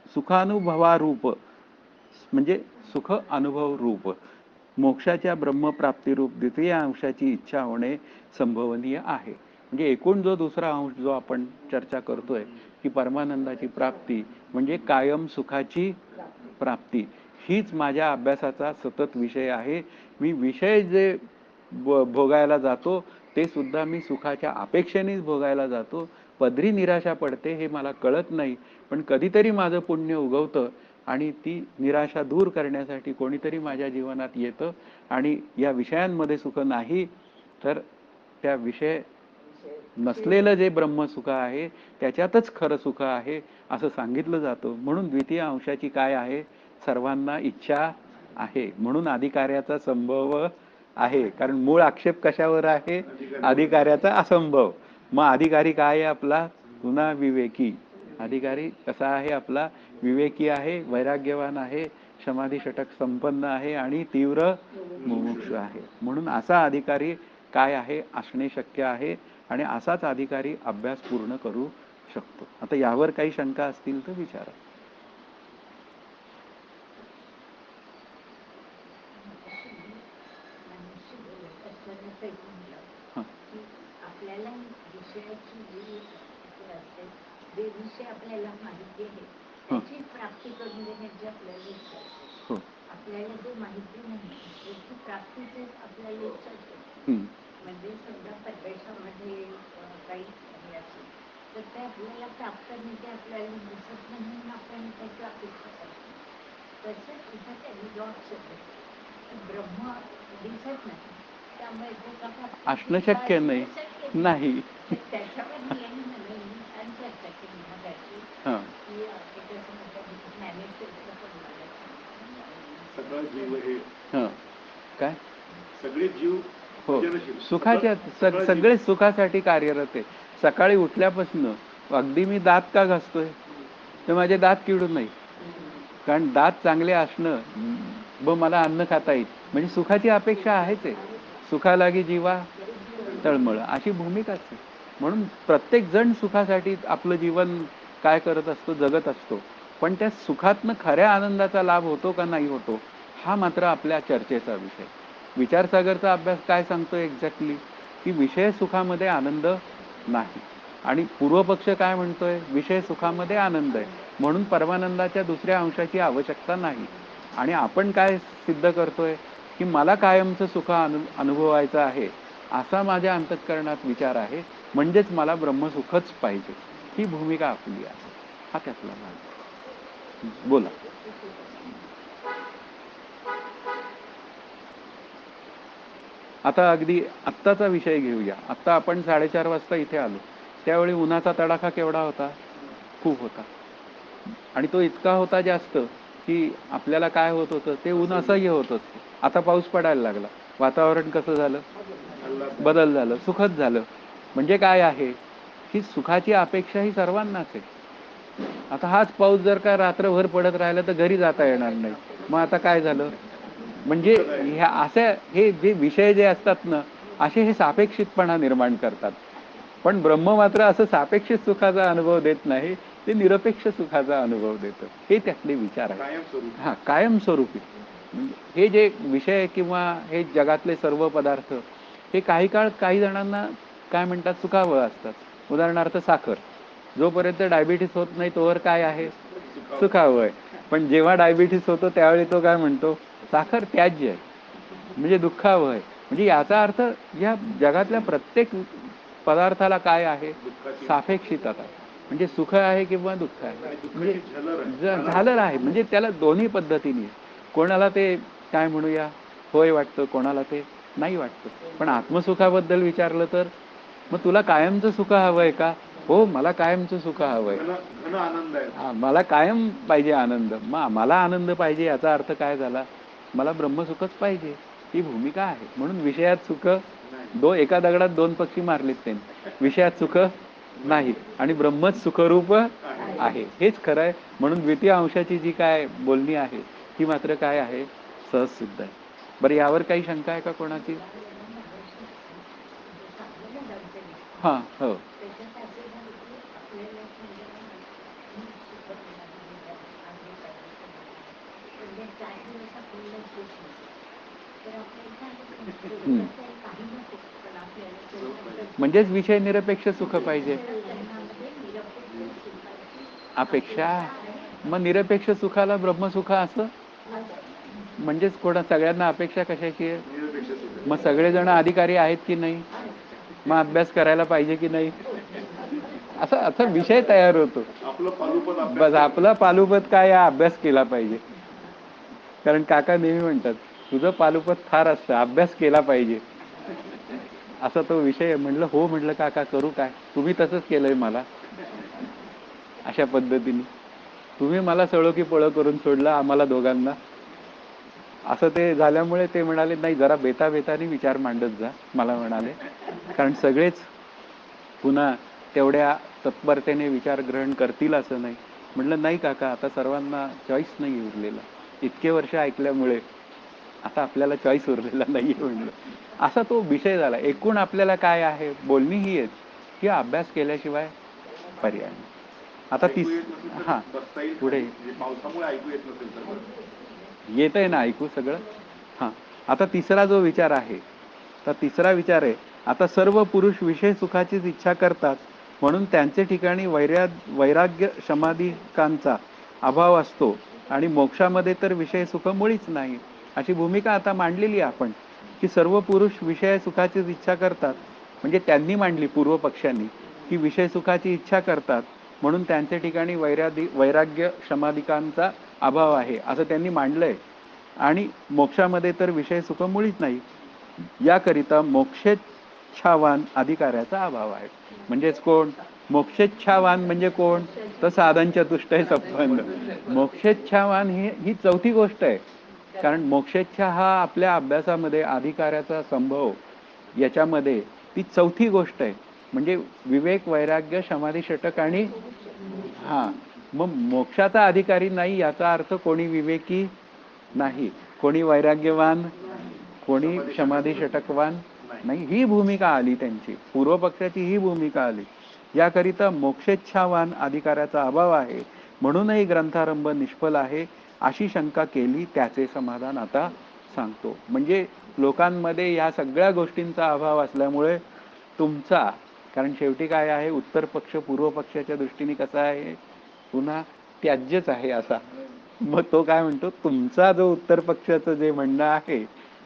सुखानुभवारूप म्हणजे सुख अनुभव रूप मोक्षाच्या ब्रह्मप्राप्ती रूप द्वितीय अंशाची इच्छा होणे संभवनीय आहे. म्हणजे एकूण जो दुसरा अंश जो आपण चर्चा करतोय की परमानंदाची प्राप्ती म्हणजे कायम सुखाची प्राप्ती, हीच माझ्या अभ्यासाचा सतत विषय आहे. मी विषय जे भोगायला जातो ते सुद्धा मी सुखाच्या अपेक्षेनेच भोगायला जातो. पदरी निराशा पडते हे मला कळत नाही, पण कधीतरी माझं पुण्य उगवतं आणि ती निराशा दूर करण्यासाठी कोणीतरी माझ्या जीवनात येतं आणि या विषयांमध्ये सुख नाही तर त्या विषय नसलेलं जे ब्रह्मसुख आहे त्याच्यातच खरं सुख आहे असं सांगितलं जातं. म्हणून द्वितीय अंशाची काय आहे, सर्वांना इच्छा आहे म्हणून अधिकार्याचा संभव आहे. कारण मूळ आक्षेप कशावर आहे, अधिकार्याचा असंभव. मग अधिकारी काय आहे आपला, पुन्हा विवेकी. अधिकारी कसा आहे आपला, विवेकी आहे, वैराग्यवान आहे, समाधी षटक संपन्न आहे आणि तीव्र मुमुक्षु आहे. म्हणून असा अधिकारी काय आहे असणे शक्य आहे आणि असाच अधिकारी अभ्यास पूर्ण करू शकतो. आता यावर काही शंका असतील तर विचारा. आपल्याला विषयाची जी असते, जे विषय आपल्याला माहिती आहे त्याची प्राप्ती करून देण्याची आपल्याला इच्छा असते. आपल्याला जे माहिती नाही त्याची प्राप्तीची आपल्याला इच्छा असते. म्हणजे समजा परदेशामध्ये काही असेल तर ते आपल्याला प्राप्त नाही, ते आपल्याला दिसत नाही म्हणून आपण त्याची अपेक्षा करतो. तसंच इथं त्यांनी जॉब ब्रह्म दिसत नाही त्यामुळे असणं शक्य नाही. नाही त्याच्यावर छान चर्चा केली मगाशी की मॅनेज सगळा जीव हे काय सगळे जीव हो सुखाच्या सगळे सुखासाठी कार्यरत आहे. सकाळी उठल्यापासून अगदी मी दात का घासतोय तर माझे दात किडू नाही, कारण दात चांगले असणं व मला अन्न खाता येईल म्हणजे सुखाची अपेक्षा आहेच आहे. सुखालागी जीवा तळमळ अशी भूमिकाच आहे. म्हणून प्रत्येक जण सुखासाठी आपलं जीवन काय करत असतो, जगत असतो. पण त्या सुखातनं खऱ्या आनंदाचा लाभ होतो का नाही होतो हा मात्र आपल्या चर्चेचा विषय. विचारसागरचा अभ्यास काय सांगतो एक्झॅक्टली की विषय सुखामध्ये आनंद नाही आणि पूर्वपक्ष काय म्हणतोय, विषय सुखामध्ये आनंद आहे म्हणून परमानंदाच्या दुसऱ्या अंशाची आवश्यकता नाही. आणि आपण काय सिद्ध करतोय की मला कायमचं सुख अनुभवायचं आहे असा माझ्या अंतःकरणात विचार आहे, म्हणजेच मला ब्रह्मसुखच पाहिजे. ही भूमिका आपली आहे. हा त्यातला भाग. बोला. आता अगदी आत्ताचा विषय घेऊया. आत्ता आपण 4:30 वाजता इथे आलो, त्यावेळी उन्हाचा तडाखा केवढा होता, खूप होता. आणि तो इतका होता जास्त की आपल्याला काय होत होतं, ते ऊन असह्य होत होतं. आता पाऊस पडायला लागला, वातावरण कसं झालं, बदल झालं, सुखद झालं. म्हणजे काय आहे की सुखाची अपेक्षा ही सर्वांनाच आहे. आता हाच पाऊस जर का रात्रभर पडत राहिला तर घरी जाता येणार नाही. मग आता काय झालं, म्हणजे ह्या असे हे जे विषय जे असतात ना असे हे सापेक्षितपणा निर्माण करतात. पण ब्रह्म मात्र असं सापेक्षित सुखाचा अनुभव देत नाही, ते निरपेक्ष सुखाचा अनुभव देतं. हे त्यातले विचार आहे. हा कायमस्वरूपी. हे जे विषय किंवा हे जगातले सर्व पदार्थ हे काही काळ काही जणांना काय म्हणतात सुखावह असतात. उदाहरणार्थ साखर, जोपर्यंत डायबिटीस होत नाही तोवर काय आहे, सुखावह आहे. पण जेव्हा डायबिटीस होतो त्यावेळी तो काय म्हणतो, साखर त्याज्य आहे म्हणजे दुःखावह आहे. म्हणजे याचा अर्थ या जगातल्या प्रत्येक पदार्थाला काय आहे, सापेक्षितता. म्हणजे सुख आहे किंवा दुःख आहे, म्हणजे झालं आहे. म्हणजे त्याला दोन्ही पद्धतीने कोणाला ते काय म्हणूया होय वाटतं, कोणाला ते नाही वाटतं. पण आत्मसुखाबद्दल विचारलं तर मग तुला कायमचं सुख हवंय का, हो मला कायमचं सुख हवंय, मला कायम पाहिजे आनंद. मग मला आनंद पाहिजे याचा अर्थ काय झाला, मला ब्रह्मसुखच पाहिजे. ही भूमिका आहे. म्हणून विषयात सुख एका दगडात दोन पक्षी मारलेत त्यांनी. विषयात सुख नाही आणि ब्रह्मच सुखरूप आहे, हेच खरं आहे. म्हणून द्वितीय अंशाची जी काय बोलणी आहे ही मात्र काय आहे, सहज सिद्ध आहे. बरं, यावर काही शंका आहे का कोणाची? हा, हो, म्हणजेच विषय निरपेक्ष सुख पाहिजे. अपेक्षा, मग निरपेक्ष सुखाला ब्रह्मसुख असं, म्हणजेच कोणा सगळ्यांना अपेक्षा कशाची आहे? मग सगळेजण अधिकारी आहेत की नाही? मग अभ्यास करायला पाहिजे की नाही? असं असं विषय तयार होतो. बस आपला पालुपत काय, अभ्यास केला पाहिजे. कारण काका नेहमी म्हणतात, तुझं पालुपत फार असतं, अभ्यास केला पाहिजे, असा तो विषय. म्हणलं हो, म्हटलं काका करू काय, तुम्ही तसंच केलंय मला. अशा पद्धतीने तुम्ही मला सळो की पळो करून सोडलं आम्हाला दोघांना. असं ते झाल्यामुळे ते म्हणाले, नाही जरा बेताबेताने विचार मांडत जा, मला म्हणाले. कारण सगळेच पुन्हा तेवढ्या तत्परतेने विचार ग्रहण करतील असं नाही. म्हटलं नाही काका, आता सर्वांना चॉईस नाही उरलेला, इतके वर्ष ऐकल्यामुळे आता आपल्याला चॉईस उरलेला नाही म्हणलं. असा तो विषय झाला. एकूण आपल्याला काय आहे, बोलणी ही आहेत की अभ्यास केल्याशिवाय पर्याय नाही. आता हा पुढे पावसामुळे ऐकू येत नसेल तर येत आहे ना ऐकू सगळं. हा, आता तिसरा जो विचार आहे, तर तिसरा विचार आहे, आता सर्व पुरुष विषय सुखाचीच इच्छा करतात, म्हणून त्यांचे ठिकाणी वैराग्य समाधिकांचा अभाव असतो आणि मोक्षामध्ये तर विषय सुख मुळीच नाही. अशी भूमिका आता मांडलेली आपण, की सर्व पुरुष विषय सुखाचीच इच्छा करतात. म्हणजे त्यांनी मांडली पूर्व पक्षांनी, की विषय सुखाची इच्छा करतात म्हणून त्यांच्या ठिकाणी वैराग्य समाधिकांचा अभाव आहे असं त्यांनी मांडलंय. आणि मोक्षामध्ये तर विषय सुख मुळीच नाही, याकरिता मोक्षेच्छावान अधिकाऱ्याचा अभाव आहे. म्हणजेच कोण मोक्षेच्छावान म्हणजे कोण, तर साधन चतुष्टय संपन्न. मोक्षेच्छावान ही चौथी गोष्ट आहे. कारण मोक्षेच्छा हा आपल्या अभ्यासामध्ये अधिकाऱ्याचा संभव, याच्यामध्ये ती चौथी गोष्ट आहे. म्हणजे विवेक, वैराग्य, समाधी, षटक आणि हा, मग मोक्षाचा अधिकारी नाही याचा अर्थ कोणी विवेकी नाही, कोणी वैराग्यवान, कोणी समाधी षटकवान नाही. ही भूमिका आली त्यांची, पूर्व पक्षाची ही भूमिका आली. याकरिता मोक्षेच्छावान अधिकाऱ्याचा अभाव आहे, म्हणूनही ग्रंथारंभ निष्फल आहे, अशी शंका केली. त्याचे समाधान आता सांगतो. म्हणजे लोकांमध्ये या सगळ्या गोष्टींचा अभाव असल्यामुळे तुमचा, कारण शेवटी काय आहे, उत्तर पक्ष पूर्व पक्षाच्या दृष्टीने कसा आहे, पुन्हा त्याज्यच आहे असा. मग तो काय म्हणतो, तुमचा जो उत्तर पक्षाचं जे म्हणणं आहे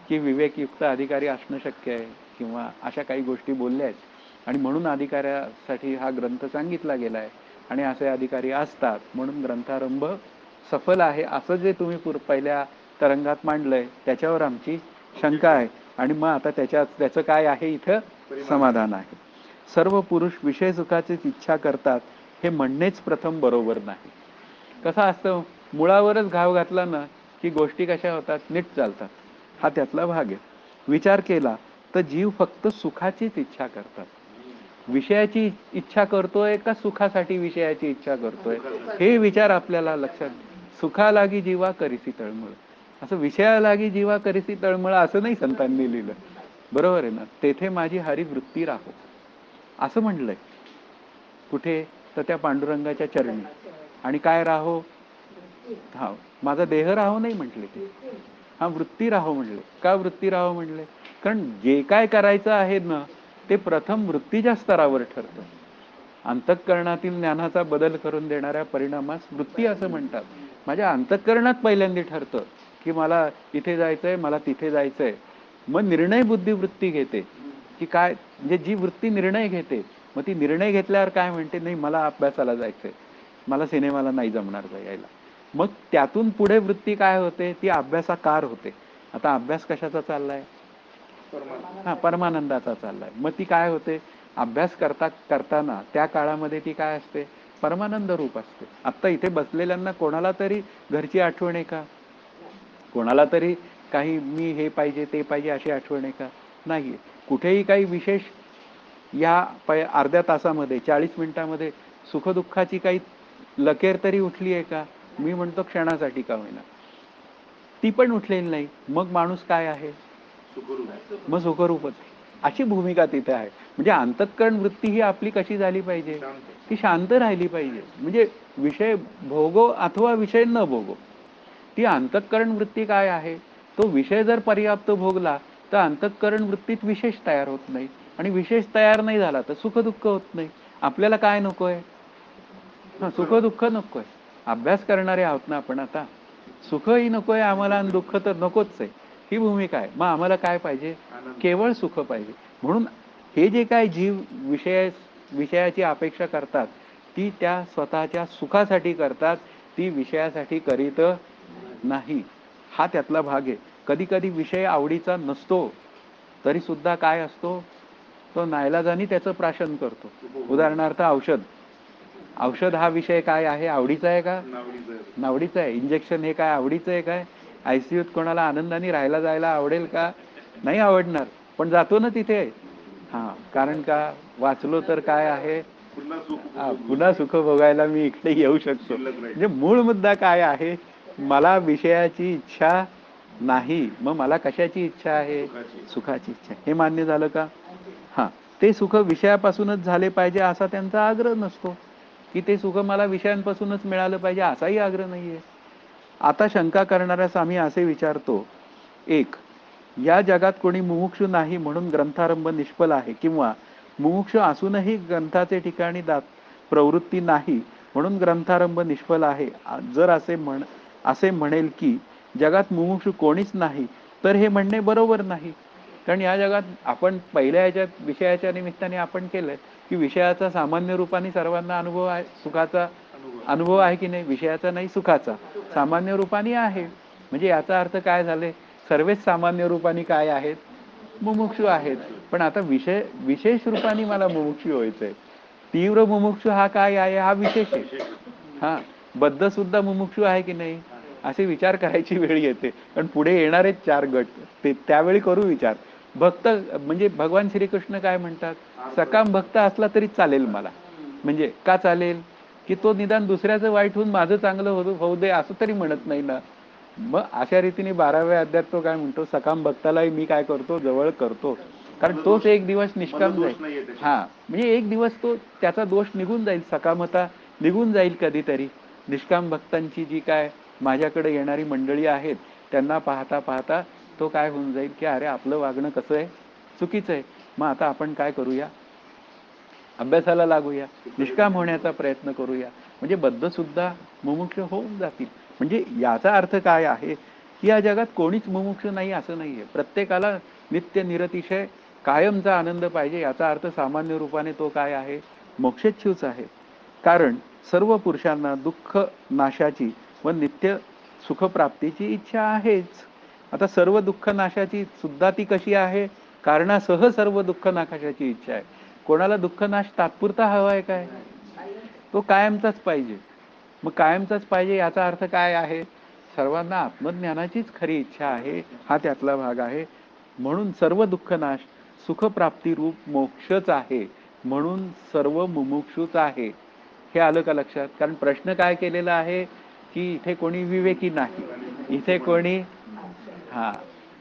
की विवेकयुक्त अधिकारी असणं शक्य आहे किंवा अशा काही गोष्टी बोलल्या आहेत आणि म्हणून अधिकाऱ्यासाठी हा ग्रंथ सांगितला गेला आहे आणि असे अधिकारी असतात म्हणून ग्रंथारंभ सफल आहे, असं जे तुम्ही पहिल्या तरंगात मांडलंय त्याच्यावर आमची शंका आहे. आणि मग आता त्याचं काय आहे, इथं समाधान आहे. सर्व पुरुष विषय सुखाचीच इच्छा करतात हे म्हणणेच प्रथम बरोबर नाही. कसं असतं, मुळावरच घाव घातला ना की गोष्टी कशा होतात, नीट चालतात. हा त्यातला भाग आहे. विचार केला तर जीव फक्त सुखाचीच इच्छा करतात. विषयाची इच्छा करतोय का सुखासाठी विषयाची इच्छा करतोय, हे विचार आपल्याला लक्षात. सुखा लागी जीवा करीसी तळमळ, असं विषया लागी जीवा करीसी तळमळ असं नाही संतांनी लिहिलं. बरोबर आहे ना, तेथे माझी हरी वृत्ती राहो असं म्हणलंय. कुठे, तर त्या पांडुरंगाच्या चरणी. आणि काय राहो, हा माझा देह राहो नाही म्हटले ते, हा वृत्ती राहो म्हणले. का वृत्ती राहो म्हणले, कारण जे काय करायचं आहे ना ते प्रथम वृत्तीच्या स्तरावर ठरतं. अंतःकरणातील ज्ञानाचा बदल करून देणाऱ्या परिणामास वृत्ती असं म्हणतात. माझ्या अंतःकरणात पहिल्यांदा ठरतं की मला इथे जायचंय, मला तिथे जायचंय. मग निर्णय बुद्धी वृत्ती घेते की काय, म्हणजे जी वृत्ती निर्णय घेते, मग ती निर्णय घेतल्यावर काय म्हणते, नाही मला अभ्यासाला जायचंय, मला सिनेमाला नाही जमणार जायला. मग त्यातून पुढे वृत्ती काय होते, ती अभ्यासाकार होते. आता अभ्यास कशाचा चाललाय, हा परमानंदाचा चाललाय. मग ती काय होते, अभ्यास करताना त्या काळामध्ये ती काय असते, परमानंद रूप असते. आत्ता इथे बसलेल्यांना कोणाला तरी घरची आठवण आहे का, कोणाला तरी काही मी हे पाहिजे ते पाहिजे अशी आठवण आहे का, नाहीये. कुठेही काही विशेष या अर्ध्या तासामध्ये 40 मिनिटामध्ये सुखदुःखाची काही लकेर तरी उठली आहे का, मी म्हणतो क्षणासाठी का होईना. ती पण उठलेली नाही, मग माणूस काय आहे? सुखरूप. मग सुखरूपच आहे. अशी भूमिका तिथे आहे. म्हणजे अंतःकरण वृत्ती ही आपली कशी झाली पाहिजे? शांत. ती शांत राहिली पाहिजे. म्हणजे विषय भोगो अथवा विषय न भोगो. ती अंतःकरण वृत्ती काय आहे? तो विषय जर पर्याप्त भोगला तर अंतःकरण वृत्तीत विशेष तयार होत नाही, आणि विशेष तयार नाही झाला तर सुख दुःख होत नाही. आपल्याला काय नकोय? सुख दुःख नकोय. अभ्यास करणारे आहोत ना आपण आता. सुखही नकोय आम्हाला आणि दुःख तर नकोच आहे, ही भूमिका आहे. मग आम्हाला काय पाहिजे? आनंद. केवळ सुख पाहिजे. म्हणून हे जे काय जीव विषयाची अपेक्षा करतात, ती त्या स्वतःच्या सुखासाठी करतात, ती विषयासाठी करीत नाही. हा त्यातला भाग आहे. कधी कधी विषय आवडीचा नसतो, तरी सुद्धा काय असतो? तो नाईलाजाने त्याचं प्राशन करतो. उदाहरणार्थ औषध हा विषय काय आहे? आवडीचा आहे का? नावडीचं. नावडीचं आहे. इंजेक्शन हे काय आवडीचं आहे काय? आयसीयूत कोणाला आनंदाने राहायला जायला आवडेल का? नाही आवडणार, पण जातो ना तिथे. कारण का? वाचलो तर काय आहे? पुन्हा सुख पुन्हा सुख भोगायला मी इकडे येऊ शकतो. शिल्लक राहील. म्हणजे मूळ मुद्दा काय आहे? मला विषयाची इच्छा नाही, मग मला कशाची इच्छा आहे? सुखाची. सुखाची इच्छा. हे मान्य झालं का? ते सुख विषयापासूनच झाले पाहिजे असा त्यांचा आग्रह नसतो, की ते सुख मला विषयांपासूनच मिळालं पाहिजे असाही आग्रह नाहीये. आता शंका करणाऱ्यास आम्ही असे विचारतो, एक, या जगात कोणी मुमुक्षु नाही म्हणून ग्रंथारंभ निष्फल आहे, किंवा मुमुक्षु असूनही ग्रंथाचे ठिकाणी प्रवृत्ती नाही म्हणून ग्रंथारंभ निष्फल आहे. जर असे म्हणेल की जगात मुमुक्षु कोणीच नाही, तर हे म्हणणे बरोबर नाही. कारण या जगात आपण पहिल्या याच्यात विषयाच्या निमित्ताने आपण केलंय की विषयाचा सामान्य रूपाने सर्वांना अनुभव आहे, सुखाचा अनुभव आहे की नाही? विषयाचा नाही, सुखाचा सामान्य रूपाने आहे. म्हणजे याचा अर्थ काय झाले? सर्वच सामान्य रूपाने काय आहेत? मुमुक्षु आहेत. पण आता विशेष रूपाने मला मुमुक्षु व्हायचंय. तीव्र मुमुक्षु हा काय आहे? हा विशेष आहे. बद्ध सुद्धा मुमुक्षु आहे की नाही? असे विचार करायची वेळ येते. पण पुढे येणारे 4 गट, ते त्यावेळी करू विचार. भक्त म्हणजे भगवान श्रीकृष्ण काय म्हणतात? सकाम भक्त असला तरी चालेल मला. म्हणजे का चालेल? की तो निदान दुसऱ्याचं वाईट होऊन माझं चांगलं होऊ दे असं तरी म्हणत नाही ना. मग अशा रीतीने 12व्या अध्यायात तो काय म्हणतो? सकाम भक्तालाही मी काय करतो? जवळ करतो. कारण तोच एक दिवस निष्काम जाईल. म्हणजे एक दिवस तो त्याचा दोष निघून जाईल, सकामता निघून जाईल कधीतरी. निष्काम भक्तांची जी काय माझ्याकडे येणारी मंडळी आहेत, त्यांना पाहता पाहता तो काय होऊन जाईल की अरे आपलं वागणं कसं आहे? चुकीचं आहे. मग आता आपण काय करूया? अभ्यासाला लागूया, निष्काम होण्याचा प्रयत्न करूया. म्हणजे बद्ध सुद्धा मुमुक्ष होऊन जातील. म्हणजे याचा अर्थ काय आहे की या जगात कोणीच मुमुक्ष नाही असं नाहीये. प्रत्येकाला नित्य निरतिशय कायमचा आनंद पाहिजे. याचा अर्थ सामान्य रूपाने तो काय आहे? मोक्षेच्छूच आहे. कारण सर्व पुरुषांना दुःख नाशाची व नित्य सुखप्राप्तीची इच्छा आहेच. आता सर्व दुःख नाशाची सुद्धा ती कशी आहे? कारणासह सर्व दुःख नाशाची इच्छा आहे. कोणाला दुःख नाश तात्पुरता हवा आहे काय? तो कायमचाच पाहिजे. मग कायमचाच पाहिजे याचा अर्थ काय आहे? सर्वांना आत्मज्ञानाचीच खरी इच्छा आहे, हा त्यातला भाग आहे. म्हणून सर्व दुःख नाश सुखप्राप्ती रूप मोक्षच आहे. म्हणून सर्व मुमुक्षुच आहे. हे आलं का लक्षात? कारण प्रश्न काय केलेला आहे की इथे कोणी विवेकी नाही, इथे कोणी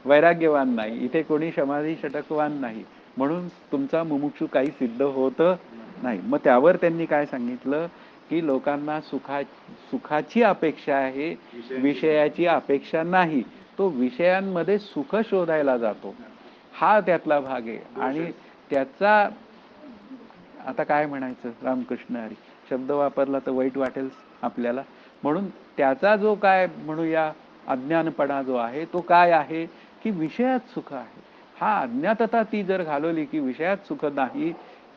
वैराग्यवान नाही, इथे कोणी समाधी षटकवान नाही, म्हणून तुमचा मुमुक्षु काही सिद्ध होत नाही. मग त्यावर त्यांनी काय सांगितलं की लोकांना सुखाची अपेक्षा आहे, विषयाची अपेक्षा नाही. तो विषयांमध्ये सुख शोधायला जातो, हा त्यातला भाग आहे. आणि त्याचा आता काय म्हणायचं? रामकृष्ण हरी शब्द वापरला तर वाईट वाटेल आपल्याला. म्हणून त्याचा जो काय म्हणूया अज्ञानपणा जो आहे तो काय आहे की विषयात सुख आहे. अज्ञातता ती जर घालवली की विषयात सुख नाही,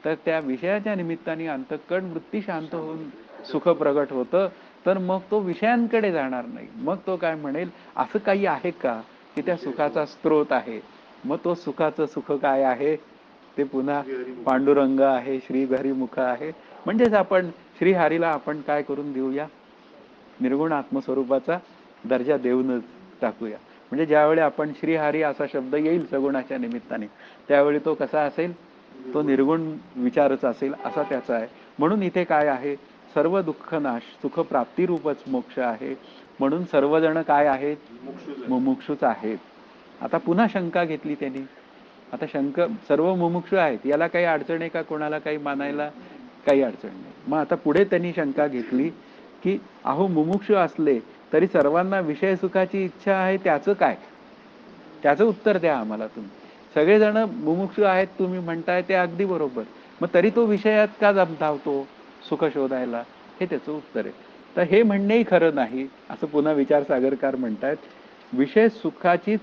तर त्या विषयाच्या निमित्ताने अंतःकरण वृत्ती शांत होऊन सुख प्रगट होतं. तर मग तो विषयांकडे जाणार नाही. मग तो काय म्हणेल? असं काही आहे का की त्या सुखाचा स्रोत आहे? मग तो सुखाचं सुख काय आहे? ते पुन्हा पांडुरंग आहे, श्रीहरिमुख आहे. म्हणजेच आपण श्रीहरीला आपण काय करून देऊया? निर्गुण आत्मस्वरूपाचा दर्जा देऊनच टाकूया. म्हणजे ज्यावेळी आपण श्रीहरी असा शब्द येईल सगुणाच्या निमित्ताने, त्यावेळी तो कसा असेल? तो निर्गुण विचारच असेल, असा त्याचा आहे. म्हणून इथे काय आहे? सर्व दुःख नाश, सुख प्राप्ती रूपच मोक्ष आहे. म्हणून सर्वजण काय आहेत? मुमुक्षुच आहेत. आता पुन्हा शंका घेतली त्यांनी. आता सर्व मुमुक्षु आहेत, याला काही अडचण आहे का? कोणाला काही मानायला काही अडचण नाही. मग आता पुढे त्यांनी शंका घेतली की अहो मुमुक्षु असले तरी सर्वांना विषय सुखाची इच्छा आहे, त्याचं काय? त्याचं उत्तर द्या आम्हाला तुम्ही. सगळेजण मुमुक्षु आहेत तुम्ही म्हणताय, ते अगदी बरोबर. मग तरी तो विषयात का धावतो सुख शोधायला? हे त्याचं उत्तर आहे. तर हे म्हणणेही खरं नाही, असं पुन्हा विचारसागरकार म्हणतायत. विषय सुखाचीच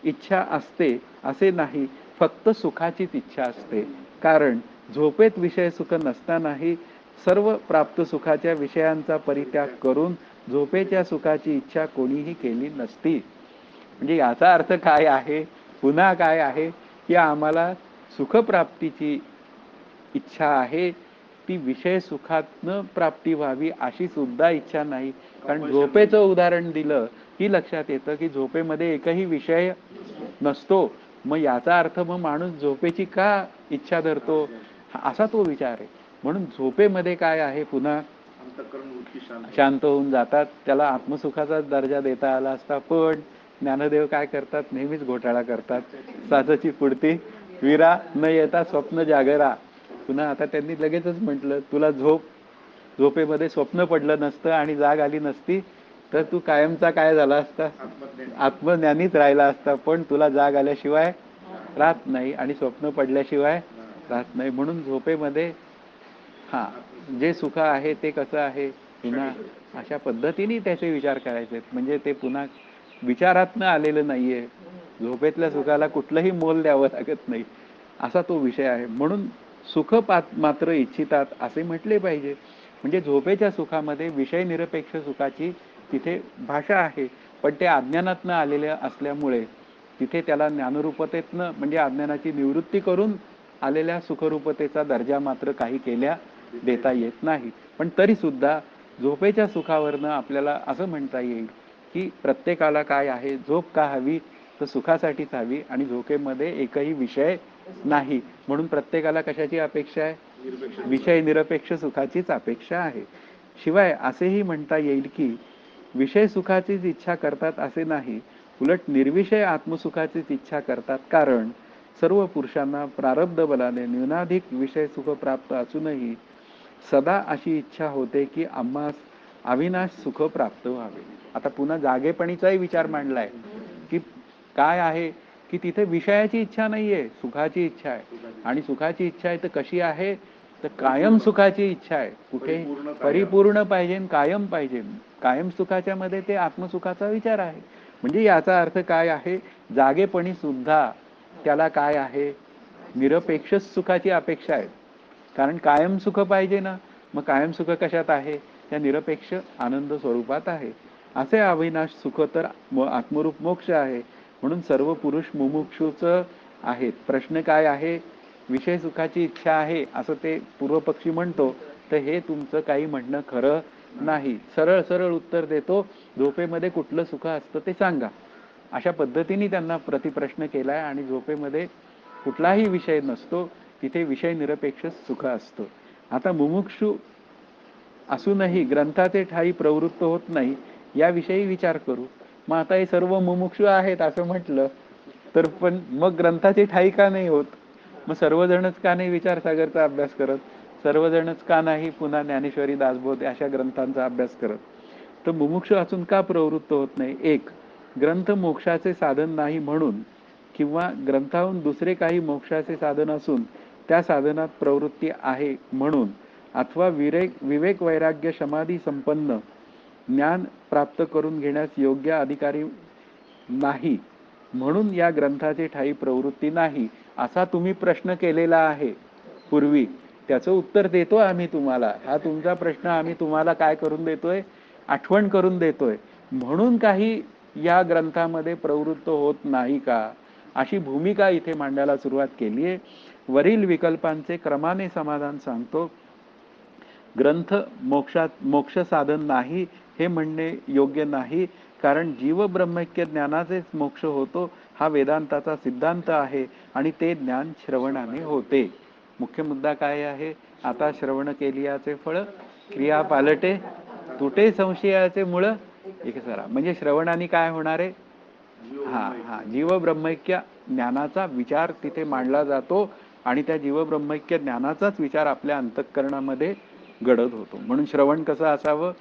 इच्छा असते असे नाही, फक्त सुखाचीच इच्छा असते. कारण झोपेत विषय सुख नसतानाही सर्व प्राप्त सुखाच्या विषयांचा परित्याग करून झोपेच्या सुखाची इच्छा कोणीही केली नसती. म्हणजे याचा अर्थ काय आहे? पुन्हा काय आहे की आम्हाला सुखप्राप्तीची इच्छा आहे, ती विषय सुखातनं प्राप्ती व्हावी अशी सुद्धा इच्छा नाही. कारण झोपेचं उदाहरण दिलं की लक्षात येतं की झोपेमध्ये एकही विषय नसतो. मग याचा अर्थ मग माणूस झोपेची का इच्छा धरतो, असा तो विचार आहे. म्हणून झोपेमध्ये काय आहे? पुन्हा शांत होऊन जातात. त्याला आत्मसुखाचा दर्जा देता आला असता, पण ज्ञानदेव काय करतात? नेहमीच घोटाळा करतात. साचची पुढती विरा न येता स्वप्न जागरा. पुन्हा आता त्यांनी लगेचच म्हटलं, तुला झोपेमध्ये स्वप्न पडलं नसतं आणि जाग आली नसती तर तू कायमचा काय झाला असता? आत्मज्ञानीच राहिला असता. पण तुला जाग आल्याशिवाय राहत नाही आणि स्वप्न पडल्याशिवाय राहत नाही. म्हणून झोपेमध्ये जे सुख आहे ते कसं आहे? पुन्हा अशा पद्धतीने त्याचे विचार करायचे. म्हणजे ते पुन्हा विचारातनं आलेलं नाहीये. झोपेतल्या सुखाला कुठलंही मोल द्यावं लागत नाही, असा तो विषय आहे. म्हणून सुख मात्र इच्छितात असे म्हटले पाहिजे. म्हणजे झोपेच्या सुखामध्ये विषय निरपेक्ष सुखाची तिथे भाषा आहे, पण ते अज्ञानातनं आलेल्या असल्यामुळे तिथे त्याला ज्ञानरूपतेतनं म्हणजे अज्ञानाची निवृत्ती करून आलेल्या सुखरूपतेचा दर्जा मात्र काही केल्या देता येत नाही. पण तरी सुद्धा झोपेच्या सुखावरनं आपल्याला असं म्हणता येईल की प्रत्येकाला काय आहे? झोप का हवी? तर सुखासाठीच हवी. आणि झोपेमध्ये एकही विषय नाही. म्हणून प्रत्येकाला कशाची अपेक्षा आहे? विषय निरपेक्ष सुखाचीच अपेक्षा आहे. शिवाय असेही म्हणता येईल की विषय सुखाचीच इच्छा करतात असे नाही, उलट निर्विषय आत्मसुखाचीच इच्छा करतात. कारण सर्व पुरुषांना प्रारब्ध बलाने न्यूनाधिक विषय सुख प्राप्त असूनही सदा अशी इच्छा होते की आम्हास अविनाश सुख प्राप्त व्हावे. आता पुन्हा जागेपणीचाही विचार मांडलाय की काय आहे की तिथे विषयाची इच्छा नाहीये, सुखाची इच्छा आहे. आणि सुखाची इच्छा आहे तर कशी आहे? तर कायम सुखाची इच्छा आहे. कुठे? परिपूर्ण पाहिजे, कायम पाहिजे. कायम सुखाच्या मध्ये ते आत्मसुखाचा विचार आहे. म्हणजे याचा अर्थ काय आहे? जागेपणी सुद्धा त्याला काय आहे? निरपेक्ष सुखाची अपेक्षा आहे. कारण कायम सुख पाहिजे ना, मग कायम सुख कशात आहे? त्या निरपेक्ष आनंद स्वरूपात आहे. असे अविनाश सुख तर आत्मरूप मोक्ष आहे. म्हणून सर्व पुरुष मुमुक्षुच आहेत. प्रश्न काय आहे? विषय सुखाची इच्छा आहे असं ते पूर्वपक्षी म्हणतो, तर हे तुमचं काही म्हणणं खरं नाही. सरळ सरळ उत्तर देतो, झोपेमध्ये कुठलं सुख असतं ते सांगा. अशा पद्धतीने त्यांना प्रतिप्रश्न केलाय. आणि झोपेमध्ये कुठलाही विषय नसतो, तिथे विषय निरपेक्ष सुख असतं. आता मुमुक्षु असूनही ग्रंथाचे ठाई प्रवृत्त होत नाही, याविषयी विचार करू. मग आता हे सर्व मुमुक्षु आहेत असं म्हटलं तर पण मग ग्रंथाचे ठाई का नाही होत? मग सर्वजणच का नाही विचारसागरचा अभ्यास करत? सर्वजणच का नाही पुन्हा ज्ञानेश्वरी, दासबोध अशा ग्रंथांचा अभ्यास करत? तर मुमुक्षु असून का प्रवृत्त होत नाही? एक, ग्रंथ मोक्षाचे साधन नाही म्हणून, किंवा ग्रंथाहून दुसरे काही मोक्षाचे साधन असून त्या साधनात प्रवृत्ती आहे म्हणून, अथवा विवेक वैराग्य समाधी संपन्न ज्ञान प्राप्त करून घेण्यास योग्य अधिकारी नाही म्हणून या ग्रंथाचे ठाई प्रवृत्ती नाही, असा तुम्ही प्रश्न केलेला आहे पूर्वी. त्याचं उत्तर देतो आम्ही तुम्हाला. हा तुमचा प्रश्न आम्ही तुम्हाला काय करून देतोय? आठवण करून देतोय. म्हणून काही या ग्रंथामध्ये प्रवृत्त होत नाही का, अशी भूमिका इथे मांडायला सुरुवात केली आहे. वरील विकल्पांचे क्रमाने समाधान सांगतो. ग्रंथ मोक्ष साधन नाही हे म्हणणे योग्य नाही, कारण जीव ब्रह्मैक्य ज्ञानाचेच मोक्ष होतो हा वेदांताचा सिद्धांत आहे आणि ते ज्ञान श्रवणाने होते. मुख्य मुद्दा काय आहे? आता श्रवण केलियाचे फळ क्रिया पालटे तुटे संशयाचे मुळ एक सरा. म्हणजे श्रवणाने काय होणार आहे? जीव ब्रह्मैक्य ज्ञानाचा विचार तिथे मांडला जातो आणि त्या जीव ब्रह्मैक्य ज्ञानाचाच विचार आपल्या अंतःकरणामध्ये घडत होतो. म्हणून श्रवण कसं असावं?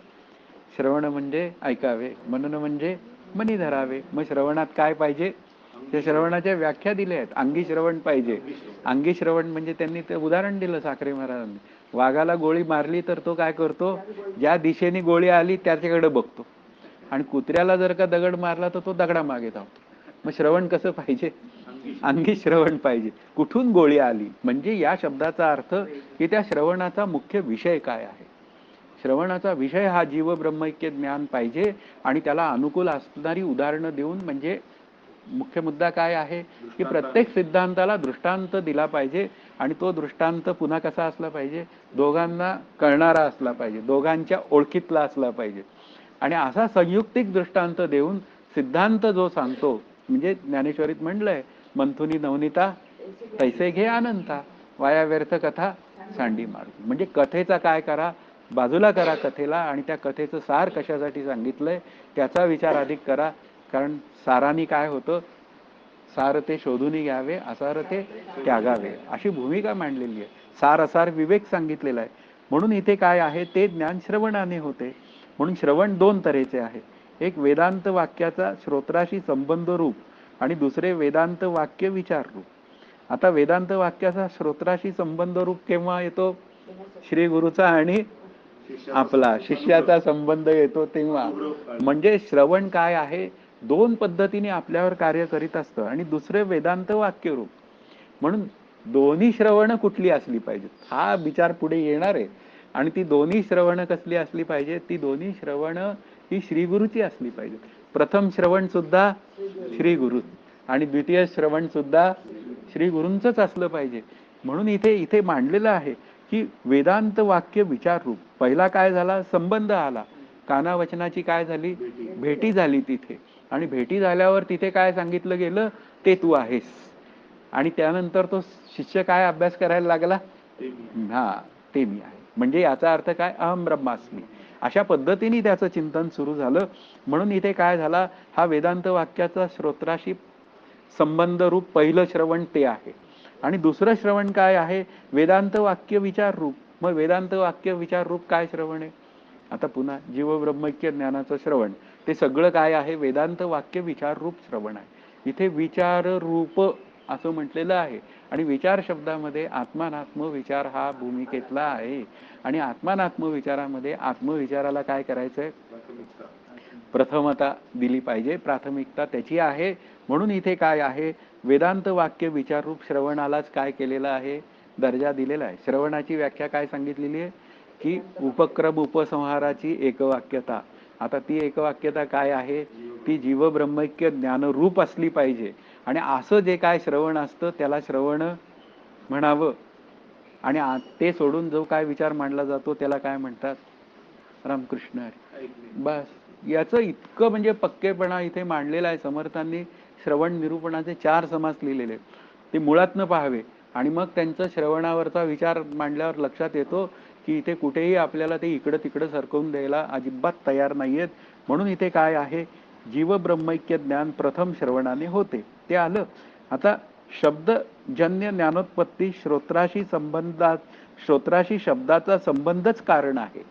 श्रवण म्हणजे ऐकावे, मनन म्हणजे मनी धरावे. मग श्रवणात काय पाहिजे? त्या श्रवणाच्या व्याख्या दिल्या आहेत. अंगी श्रवण पाहिजे. अंगी श्रवण म्हणजे त्यांनी ते उदाहरण दिलं साखरे महाराजांनी. वाघाला गोळी मारली तर तो काय करतो? ज्या दिशेने गोळी आली त्याच्याकडे बघतो. आणि कुत्र्याला जर का दगड मारला तर तो दगडा मागे धावतो. मग श्रवण कसं पाहिजे? अंगी श्रवण पाहिजे. कुठून गोळी आली म्हणजे या शब्दाचा अर्थ की त्या श्रवणाचा मुख्य विषय काय आहे. श्रवणाचा विषय हा जीव ब्रह्मैक्य ज्ञान पाहिजे आणि त्याला अनुकूल असणारी उदाहरणं देऊन, म्हणजे मुख्य मुद्दा काय आहे की प्रत्येक सिद्धांताला दृष्टांत दिला पाहिजे आणि तो दृष्टांत पुन्हा कसा असला पाहिजे? दोघांना कळणारा असला पाहिजे, दोघांच्या ओळखीतला असला पाहिजे. आणि असा संयुक्तिक दृष्टांत देऊन सिद्धांत जो सांगतो, म्हणजे ज्ञानेश्वरीत म्हणलंय, मंथुनी नवनीता तैसे घे अनंता, वाया व्यर्थ कथा सांडी मारू. म्हणजे कथेचा काय करा, बाजूला करा कथेला, आणि त्या कथेचं सार कशासाठी सांगितलंय त्याचा विचार अधिक करा. कारण साराने काय होतं? सार ते शोधून घ्यावे, असार ते त्यागावे, अशी भूमिका मांडलेली आहे. सार असार विवेक सांगितलेला आहे. म्हणून इथे काय आहे? ते ज्ञान श्रवणाने होते. म्हणून श्रवण दोन तऱ्हेचे आहे. एक वेदांत वाक्याचा श्रोत्राशी संबंध रूप आणि दुसरे वेदांत वाक्य विचार रूप. आता वेदांत वाक्याचा श्रोत्राशी संबंध रूप केव्हा येतो? श्री गुरुचा आणि आपला शिष्याचा संबंध येतो तेव्हा. म्हणजे श्रवण काय आहे? दोन पद्धतीने आपल्यावर कार्य करीत असतं. आणि दुसरे वेदांत वाक्य रूप. म्हणून दोन्ही श्रवण कुठली असली पाहिजे हा विचार पुढे येणार आहे. आणि ती दोन्ही श्रवण कसली असली पाहिजे? ती दोन्ही श्रवण ही श्री गुरुची असली पाहिजे. प्रथम श्रवण सुद्धा श्री गुरु आणि द्वितीय श्रवण सुद्धा श्री गुरूंचंच असलं पाहिजे. म्हणून इथे मांडलेलं आहे की वेदांत वाक्य विचार रूप. पहिला काय झाला? संबंध आला. कानावचनाची काय झाली? भेटी झाली तिथे. आणि भेटी झाल्यावर तिथे काय सांगितलं गेलं? ते तू आहेस. आणि त्यानंतर तो शिष्य काय अभ्यास करायला लागला? ते मी आहे. म्हणजे याचा अर्थ काय? अहम ब्रह्मास्मी. अशा पद्धतीने त्याचं चिंतन सुरू झालं. म्हणून इथे काय झाला? हा वेदांत वाक्याचा श्रोत्राशी संबंध रूप पहिलं श्रवण ते आहे. आणि दुसरं श्रवण काय आहे? वेदांत वाक्य विचार रूप. मग वेदांत वाक्य विचार रूप काय श्रवण आहे? आता पुन्हा जीव ब्रह्मैक्य ज्ञानाचं श्रवण ते सगळं काय आहे? वेदांत वाक्य विचार रूप श्रवण आहे. इथे विचार रूप असं म्हटलेलं आहे. आणि विचार शब्दामध्ये आत्मानात्म विचार हा भूमिकेतला आहे. आणि आत्मानात्म विचारामध्ये आत्मविचाराला काय करायचंय? प्रथमता दिली पाहिजे, प्राथमिकता त्याची आहे. म्हणून इथे काय आहे? वेदांत वाक्य विचार रूप श्रवणालाच काय केलेलं आहे? दर्जा दिलेला आहे. श्रवणाची व्याख्या काय सांगितलेली आहे? की उपक्रम उपसंहाराची एकवाक्यता. आता ती एकवाक्यता काय आहे? ती जीव ब्रह्मैक्य ज्ञानरूप असली पाहिजे. आणि असं जे काय श्रवण असतं त्याला श्रवण म्हणावं. आणि ते सोडून जो काय विचार मांडला जातो त्याला काय म्हणतात? रामकृष्ण हरी. बस याचं इतकं म्हणजे पक्केपणा इथे मांडलेला आहे समर्थांनी. श्रवण निरूपणाचे 4 समास लिहिलेले ते मुळातनं पाहावे. आणि मग त्यांचा श्रवणावरचा विचार मांडल्यावर लक्षात येतो की इथे कुठेही आपल्याला ते इकडं तिकडं सरकवून द्यायला अजिबात तयार नाहीयेत. म्हणून इथे काय आहे? जीव ब्रह्मैक्य ज्ञान प्रथम श्रवणाने होते, ते आलं. आता शब्दजन्य ज्ञानोत्पत्ती श्रोत्राशी शब्दाचा संबंधच कारण आहे.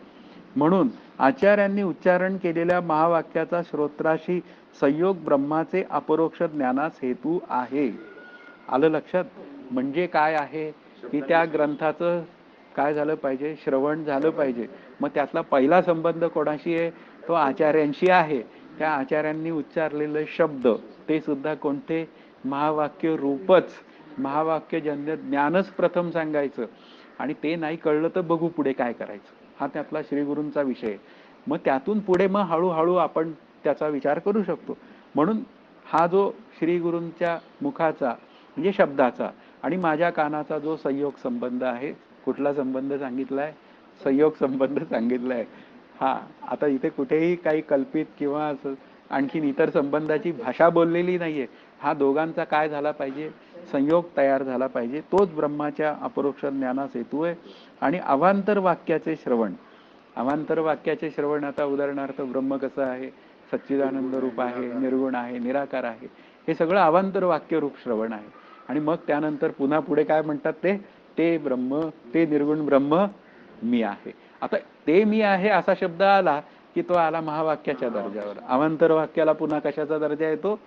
म्हणून आचार्यांनी उच्चारण केलेल्या महावाक्याचा श्रोत्राशी संयोग ब्रह्माचे अपरोक्ष ज्ञानास हेतू आहे. आलं लक्षात? म्हणजे काय आहे की त्या ग्रंथाचं काय झालं पाहिजे? श्रवण झालं पाहिजे. मग त्यातला पहिला संबंध कोणाशी आहे? तो आचार्यांशी आहे. त्या आचार्यांनी उच्चारलेले शब्द ते सुद्धा कोणते? महावाक्य रूपच. महावाक्यजन्य ज्ञानच प्रथम सांगायचं. आणि ते नाही कळलं तर बघू पुढे काय करायचं. हा त्यातला श्रीगुरूंचा विषय. मग त्यातून पुढे मग हळूहळू आपण त्याचा विचार करू शकतो. म्हणून हा जो श्रीगुरूंच्या मुखाचा म्हणजे शब्दाचा आणि माझ्या कानाचा जो संयोग संबंध आहे, कुठला संबंध सांगितलाय? संयोग संबंध सांगितलाय. आता इथे कुठेही काही कल्पित किंवा आणखीन इतर संबंधाची भाषा बोललेली नाहीये. हा दोघांचा काय झाला पाहिजे? संयोग तयार झाला पाहिजे. तोच ब्रह्माच्या अपरोक्ष ज्ञानास हेतू आहे. आणि अवांतर वाक्याचे श्रवण, अवांतर वाक्याचे श्रवण, आता उदाहरणार्थ ब्रह्म कसं आहे, सच्चिदानंद रूप आहे, निर्गुण आहे, निराकार आहे, हे सगळं अवांतर वाक्य रूप श्रवण आहे. आणि मग त्यानंतर पुन्हा पुढे काय म्हणतात, ते ब्रह्म, ते निर्गुण ब्रह्म मी आहे. आता ते मी आहे असा शब्द आला की तो आला महावाक्याच्या दर्जावर. अवांतर वाक्याला पुन्हा कशाचा दर्जा येतो,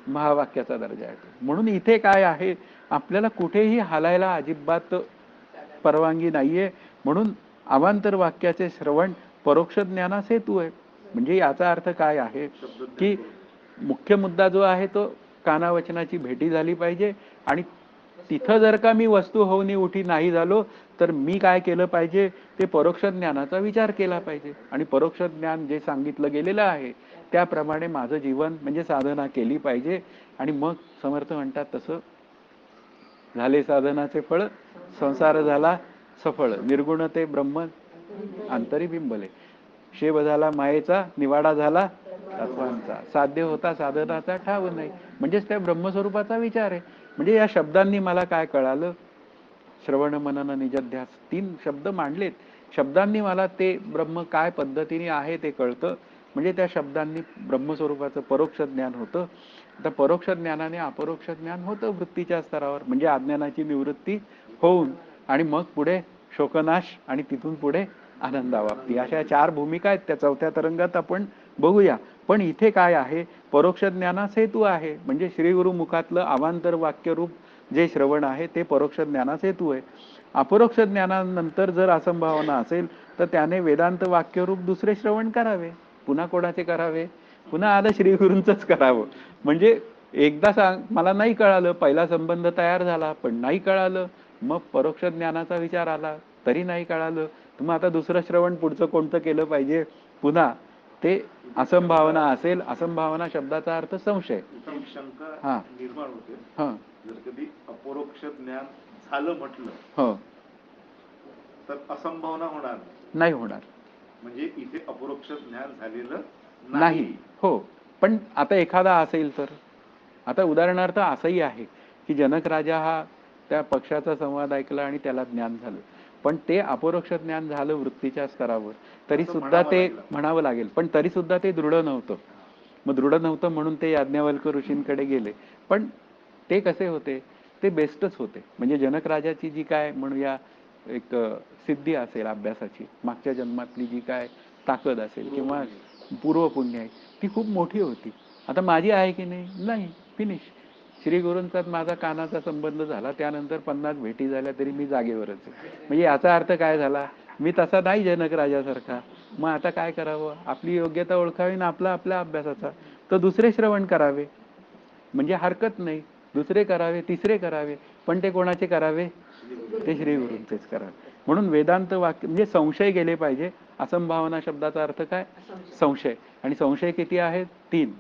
महावाक्याचा दर्जा येतो. म्हणून इथे काय आहे, आपल्याला कुठेही हालायला अजिबात परवानगी नाहीये. म्हणून अवांतर वाक्याचे श्रवण परोक्ष ज्ञानास हेतू आहे. म्हणजे याचा अर्थ काय आहे की मुख्य मुद्दा जो आहे तो कानावचनाची भेटी झाली पाहिजे. आणि तिथं जर का मी वस्तू होऊनी उठी नाही झालो तर मी काय केलं पाहिजे, ते परोक्ष ज्ञानाचा विचार केला पाहिजे. आणि परोक्ष ज्ञान जे सांगितलं गेलेलं आहे त्याप्रमाणे माझं जीवन म्हणजे साधना केली पाहिजे. आणि मग समर्थ म्हणतात तसं झाले साधनाचे फळ, संसार झाला सफळ, निर्गुण ते ब्रह्म अंतरी बिंबले, शेव झाला मायेचा, निवाडा झाला तत्वांचा, साध्य होता साधनाचा ठाव नाही. म्हणजेच त्या ब्रह्मस्वरूपाचा विचार आहे. म्हणजे या शब्दांनी मला काय कळालं, श्रवण मनन निजध्यास, 3 शब्द मांडलेत. शब्दांनी मला ते ब्रह्म काय पद्धतीने आहे ते कळतं. म्हणजे त्या शब्दांनी ब्रह्मस्वरूपाचं परोक्ष ज्ञान होतं. आता परोक्ष ज्ञानाने अपरोक्ष ज्ञान होतं वृत्तीच्या स्तरावर, म्हणजे अज्ञानाची निवृत्ती होऊन आणि मग पुढे शोकनाश आणि तिथून पुढे आनंदावाप्ती, अशा 4 भूमिका आहेत. त्या 4थ्या तरंगात आपण बघूया. पण इथे काय आहे, परोक्ष ज्ञानास हेतू आहे. म्हणजे श्री गुरु मुखातलं अवांतर वाक्यरूप जे श्रवण आहे ते परोक्ष ज्ञानास हेतू आहे. अपरोक्ष ज्ञानानंतर जर असंभावना असेल तर त्याने वेदांत वाक्यरूप दुसरे श्रवण करावे. पुन्हा कोणाचे करावे, पुन्हा आलं श्री गुरूंचंच करावं. म्हणजे एकदा सांग, मला नाही कळालं, पहिला संबंध तयार झाला पण नाही कळालं, मग परोक्ष ज्ञानाचा विचार आला तरी नाही कळालं, तर मग आता दुसरं श्रवण पुढचं कोणतं केलं पाहिजे, पुन्हा ते असंभावना असेल. असंभावना शब्दाचा अर्थ संशय, शंका निर्माण होते. हा, जर कधी अपरोक्ष ज्ञान झालं म्हटलं हो, तर असंभावना होणार नाही होणार. म्हणजे इथे अपरोक्ष ज्ञान झालेलं नाही, हो. पण आता एखादा असेल तर, आता उदाहरणार्थ असंही आहे की जनक राजा हा त्या पक्षाचा संवाद ऐकला आणि त्याला ज्ञान झालं, पण ते अपरोक्ष ज्ञान झालं वृत्तीच्या स्तरावर, तरी सुद्धा ते म्हणावं लागेल, पण तरी सुद्धा ते दृढ नव्हतं. मग दृढ नव्हतं म्हणून ते याज्ञवल्क्य ऋषींकडे गेले. पण ते कसे होते, ते बेस्टच होते. म्हणजे जनक राजाची जी काय म्हणूया एक सिद्धी असेल अभ्यासाची, मागच्या जन्मातली जी काय ताकद असेल किंवा पूर्वपुण्य आहे, ती खूप मोठी होती. आता माझी आहे की नाही, नाही, फिनिश. श्री गुरूंचा माझा कानाचा संबंध झाला, त्यानंतर 50 भेटी झाल्या तरी मी जागेवरच आहे. म्हणजे याचा अर्थ काय झाला, मी तसा नाही जनक राजासारखा. मग आता काय करावं, आपली योग्यता ओळखावी ना आपला आपल्या अभ्यासाचा, तर दुसरे श्रवण करावे. म्हणजे हरकत नाही, दुसरे करावे, तिसरे करावे, पण ते कोणाचे करावे, ते श्री गुरूंचेच करावे. म्हणून वेदांत वाक्य म्हणजे संशय गेले पाहिजे. असंभावना शब्दाचा अर्थ काय, संशय. आणि संशय किती आहेत, 3.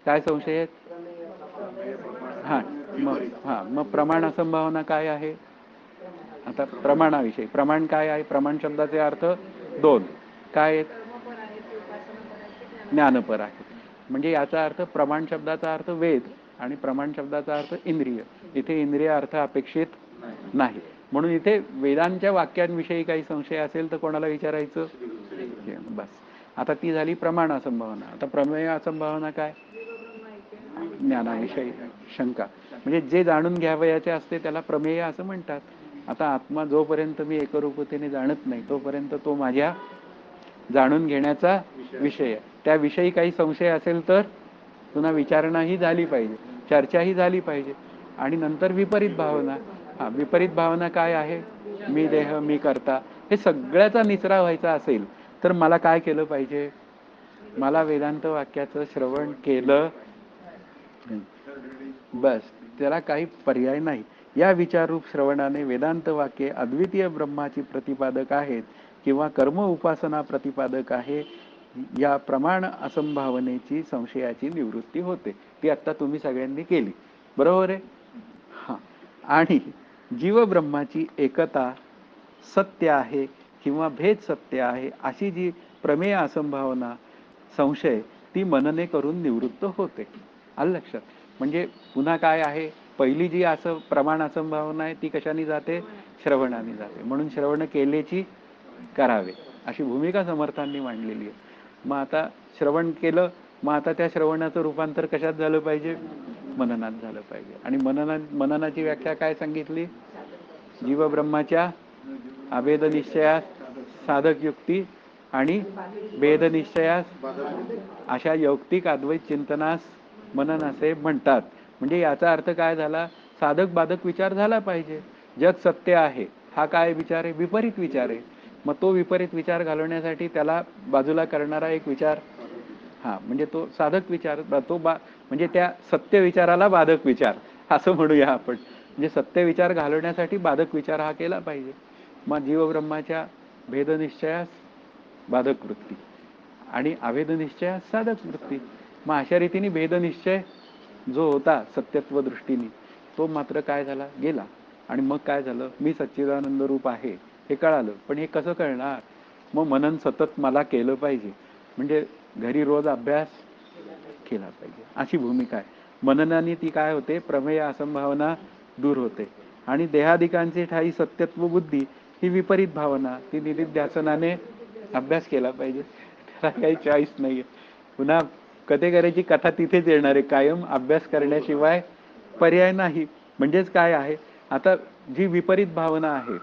काय संशय आहेत, मग प्रमाण असंभावना काय आहे, आता प्रमाणाविषयी, प्रमाण काय आहे, प्रमाण शब्दाचे अर्थ 2 काय आहेत, ज्ञानपर आहे. म्हणजे याचा अर्थ प्रमाण शब्दाचा अर्थ वेद आणि प्रमाण शब्दाचा अर्थ इंद्रिय. इथे इंद्रिय अर्थ अपेक्षित नाही. म्हणून इथे वेदांच्या वाक्यांविषयी काही संशय असेल तर कोणाला विचारायचं, बस. आता ती झाली प्रमाण असंभावना. आता प्रमेय असंभावना काय, ज्ञानाविषयी शंका. म्हणजे जे जाणून घ्यावयाचे असते त्याला प्रमेय असं म्हणतात. आता आत्मा जोपर्यंत मी एकरूपतेने जाणत नाही तोपर्यंत तो माझ्या जाणून घेण्याचा विषय. त्याविषयी काही संशय असेल तर पुन्हा विचारणाही झाली पाहिजे, चर्चाही झाली पाहिजे. आणि नंतर विपरीत भावना. विपरीत भावना काय आहे, मी देह, मी करता, हे सगळ्याचा निचरा व्हायचा असेल तर मला काय केलं पाहिजे, मला वेदांत वाक्याचं श्रवण केलं, बस. त्याला काही पर्याय नाही. या विचाररूप श्रवणाने वेदांत वाक्ये अद्वितीय ब्रह्माची प्रतिपादक आहेत किंवा कर्म उपासना प्रतिपादक आहे, या प्रमाण असंभावनेची संशयाची निवृत्ती होते. ती आता तुम्ही सगळ्यांनी केली, बरोबर आहे. हा, आणि जीवब्रह्माची एकता सत्य आहे किंवा भेद सत्य आहे अशी जी प्रमेय असंभावना संशय ती मनने करून निवृत्त होते. आलं लक्षात. म्हणजे पुन्हा काय आहे, पहिली जी असं प्रमाण असंभावना आहे ती कशाने जाते? श्रवणाने जाते. म्हणून श्रवण केलेची करावे अशी भूमिका समर्थांनी मांडलेली आहे. मग आता श्रवण केलं, मग आता त्या श्रवणाचं रूपांतर कशात झालं पाहिजे? मननात झालं पाहिजे. आणि मननाची व्याख्या काय सांगितली? जीवब्रह्माच्या अभेद निश्चयास साधक युक्ती आणि भेद निश्चयास अशा यौक्तिक अद्वैत चिंतनास मनन असे म्हणतात. म्हणजे याचा अर्थ काय झाला? साधक बाधक विचार झाला पाहिजे. जग सत्य आहे हा काय विचार आहे? विपरीत विचार आहे. मग तो विपरीत विचार घालवण्यासाठी त्याला बाजूला करणारा एक विचार, हा म्हणजे तो साधक विचार, म्हणजे त्या सत्य विचाराला बाधक विचार असं म्हणूया आपण. म्हणजे सत्य विचार घालवण्यासाठी बाधक विचार हा केला पाहिजे. मग जीवब्रह्माच्या भेदनिश्चयास बाधक वृत्ती आणि अभेदनिश्चयास साधक वृत्ती. मग अशा रीतीने भेदनिश्चय जो होता सत्यत्व दृष्टीने तो मात्र काय झाला? गेला. आणि मग काय झालं? मी सच्चिदानंद रूप आहे हे कळालं. पण हे कसं कळणार? मग मनन सतत मला केलं पाहिजे. म्हणजे घरी रोज अभ्यास केला पाहिजे अशी भूमिका आहे. मननाने ती काय होते? प्रमेय असंभावना दूर होते. आणि देहादिकांची ठाई सत्यत्व बुद्धी ही विपरीत भावना ती निधिध्यासनाने अभ्यास केला पाहिजे. त्याला काही चॉईस नाहीये. पुन्हा कथेकऱ्याची कथा तिथेच येणार आहे. कायम अभ्यास करण्याशिवाय पर्याय नाही. म्हणजेच काय आहे? आता जी विपरीत भावना आहे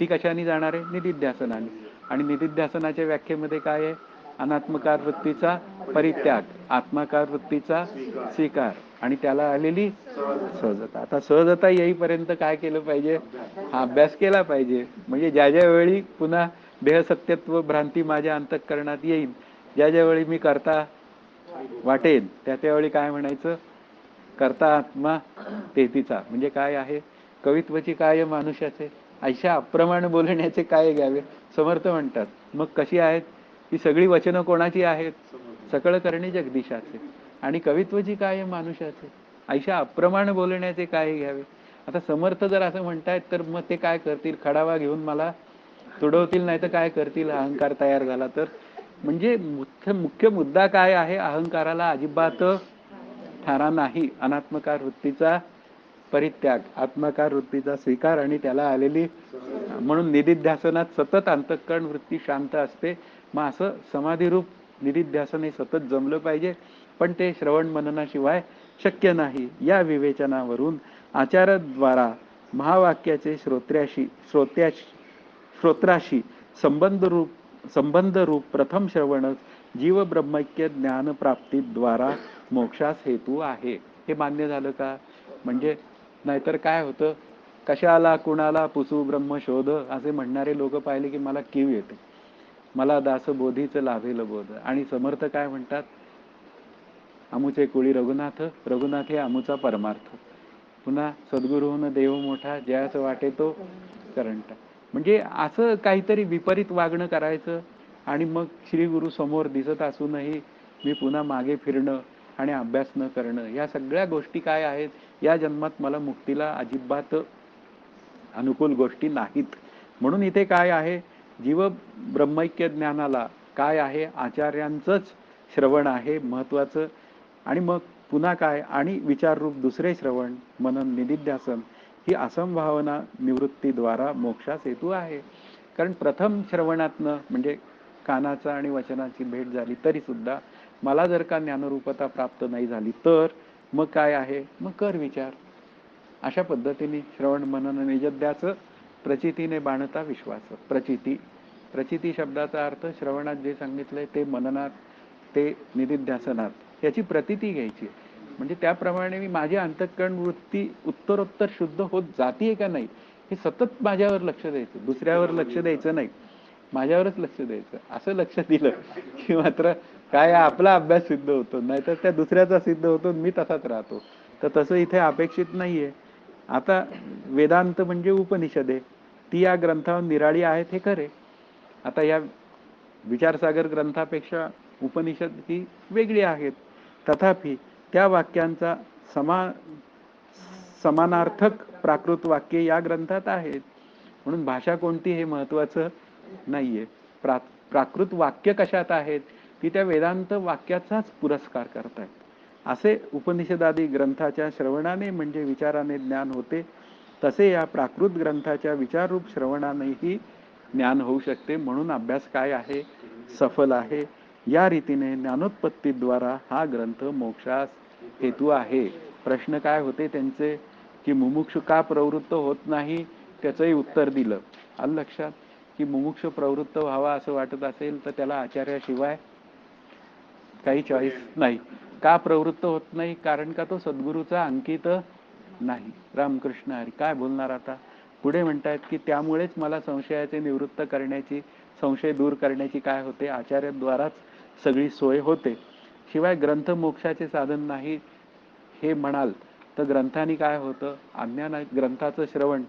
ती कशाने जाणार आहे? निधिध्यासनाने. आणि निधिध्यासनाच्या व्याख्येमध्ये काय आहे? अनात्मकार वृत्तीचा परित्याग, आत्माकार वृत्तीचा स्वीकार आणि त्याला आलेली सहजता. आता सहजता येईपर्यंत काय केलं पाहिजे? हा अभ्यास केला पाहिजे. म्हणजे ज्या ज्या वेळी पुन्हा देहसत्यत्व भ्रांती माझ्या अंतःकरणात येईल, ज्या ज्यावेळी मी करता वाटेन त्या त्यावेळी काय म्हणायचं? करता आत्मा तेथीचा. म्हणजे काय आहे? कवित्वची काय मानुष्याचे ऐशा अप्रमाण बोलण्याचे काय घ्यावे? समर्थ म्हणतात. मग कशी आहेत ही सगळी वचनं? कोणाची आहेत? सकळ करणे जगदीशाचे. आणि कवित्वची काय मानुष्याचे ऐशा अप्रमाण बोलण्याचे काय घ्यावे? आता समर्थ जर असं म्हणतायत तर मग ते काय करतील? खडावा घेऊन मला तुडवतील, नाही तर काय करतील? अहंकार तयार झाला तर. म्हणजे मुख्य मुद्दा काय आहे? अहंकाराला अजिबात ठारा नाही. अनात्मकार वृत्तीचा परित्याग, आत्मकार वृत्तीचा स्वीकार आणि त्याला आलेली. म्हणून निधिध्यासनात सतत अंतःकरण वृत्ती शांत असते. मग असं समाधीरूप निधिध्यासन हे सतत जमलं पाहिजे. पण ते श्रवण मननाशिवाय शक्य नाही. या विवेचनावरून आचार्याद्वारा महावाक्याचे श्रोत्राशी संबंध रूप प्रथम श्रवणच जीव ब्रह्मैक्य ज्ञान प्राप्तीद्वारा मोक्षास हेतू आहे. हे मान्य झालं का? म्हणजे नाहीतर काय होतं? कशाला कुणाला पुसू ब्रह्मशोध असे म्हणणारे लोक पाहिले की मला कीव येते. मला दासबोधीच लाभेल बोध. आणि समर्थ काय म्हणतात? अमुचे कुळी रघुनाथ, रघुनाथ हे अमुचा परमार्थ. पुन्हा सद्गुरुहून देव मोठा, ज्यास वाटे तो करंटा. म्हणजे असं काहीतरी विपरीत वागणं करायचं आणि मग श्री गुरु समोर दिसत असूनही मी पुन्हा मागे फिरणं आणि अभ्यास न करणं, या सगळ्या गोष्टी काय आहेत? या जन्मात मला मुक्तीला अजिबात अनुकूल गोष्टी नाहीत. म्हणून इथे काय आहे? जीव ब्रह्मैक्य ज्ञानाला काय आहे? आचार्यांचंच श्रवण आहे महत्वाचं. आणि मग पुन्हा काय? आणि विचाररूप दुसरे श्रवण मनन निधिध्यासन ही असंभावना निवृत्तीद्वारा मोक्षास हेतू आहे. कारण प्रथम श्रवणातनं म्हणजे कानाचा आणि वचनाची भेट झाली तरी सुद्धा मला जर का ज्ञानरूपता प्राप्त नाही झाली तर मग काय आहे? मग कर विचार. अशा पद्धतीने श्रवण मनन निधिध्यासन प्रचितीने बाणता विश्वास. प्रचिती शब्दाचा अर्थ श्रवणात जे सांगितलंय ते मननात, ते निधिध्यासनात याची प्रतीती घ्यायची. म्हणजे त्याप्रमाणे मी माझी अंतःकरण वृत्ती उत्तरोत्तर शुद्ध होत जातीये का नाही हे सतत माझ्यावर लक्ष द्यायचं. दुसऱ्यावर लक्ष द्यायचं नाही, माझ्यावरच लक्ष द्यायचं. असं लक्ष दिलं की मात्र काय आपला अभ्यास सिद्ध होतो, नाहीतर त्या दुसऱ्याचा सिद्ध होतो, मी तसाच राहतो. तर तसं इथे अपेक्षित नाहीये. आता वेदांत म्हणजे उपनिषदे, ती या ग्रंथावर निराळी आहेत हे खरे. आता या विचारसागर ग्रंथापेक्षा उपनिषद ही वेगळी आहेत. तथापि त्या वाक्यांचा समानार्थक प्राकृत वाक्ये या ग्रंथात आहेत. म्हणून भाषा कोणती हे महत्वाचं नाहीये. प्राकृत वाक्य कशात आहेत? ती त्या वेदांत वाक्याचाच पुरस्कार करतायत. असे उपनिषदादी ग्रंथाच्या श्रवणाने म्हणजे विचाराने ज्ञान होते, तसे या प्राकृत ग्रंथाच्या विचाररूप श्रवणानेही ज्ञान होऊ शकते. म्हणून अभ्यास काय आहे? सफल आहे. या रीतीने ज्ञानोत्पत्तीद्वारा हा ग्रंथ मोक्षास हेतू आहे. प्रश्न काय होते त्यांचे, की मुमुक्षु का प्रवृत्त होत नाही, त्याचंही उत्तर दिलं. आलं लक्षात, की मुमुक्षु प्रवृत्त व्हावा असं वाटत असेल तर त्याला आचार्याशिवाय काही चॉईस नाही. का प्रवृत्त होत नाही? कारण का तो सद्गुरूचा अंकित नाही. रामकृष्ण हरी. काय बोलणार आता? पुढे म्हणतायत की त्यामुळेच मला संशयाचे निवृत्त करण्याची, संशय दूर करण्याची काय होते? आचार्याद्वाराच सगळी सोय होते. शिवाय ग्रंथ मोक्षाचे साधन नाही हे म्हणाल तर ग्रंथाने काय होतं? ग्रंथाचं श्रवण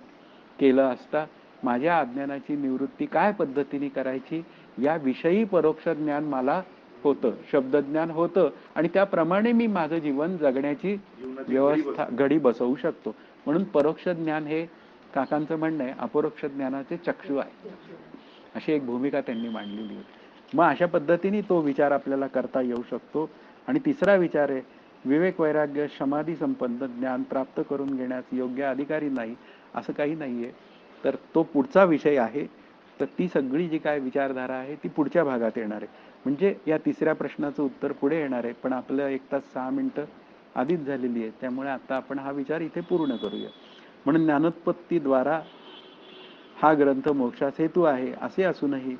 केलं असता माझ्या अज्ञानाची निवृत्ती काय पद्धतीने करायची याविषयी परोक्ष ज्ञान मला होतं, शब्दज्ञान होतं, आणि त्याप्रमाणे मी माझं जीवन जगण्याची व्यवस्था घडी बसवू शकतो. म्हणून परोक्ष ज्ञान हे काकांचं म्हणणं आहे अपरोक्ष ज्ञानाचे चक्षु आहे, अशी एक भूमिका त्यांनी मांडलेली आहे. मग अशा पद्धतीने तो विचार आपल्याला करता येऊ शकतो. आणि तिसरा विचार आहे विवेक वैराग्य समाधी संपन्न ज्ञान प्राप्त करून घेण्यास योग्य अधिकारी नाही, असं काही नाहीये. तर तो पुढचा विषय आहे. तर ती सगळी जी काय विचारधारा आहे ती पुढच्या भागात येणार आहे. म्हणजे या तिसऱ्या प्रश्नाचं उत्तर पुढे येणार आहे. पण आपलं 1 तास 6 मिनिटं आधीच झालेली आहे, त्यामुळे आता आपण हा विचार इथे पूर्ण करूया. म्हणून ज्ञानोत्पत्तीद्वारा हा ग्रंथ मोक्षास हेतू आहे असे असूनही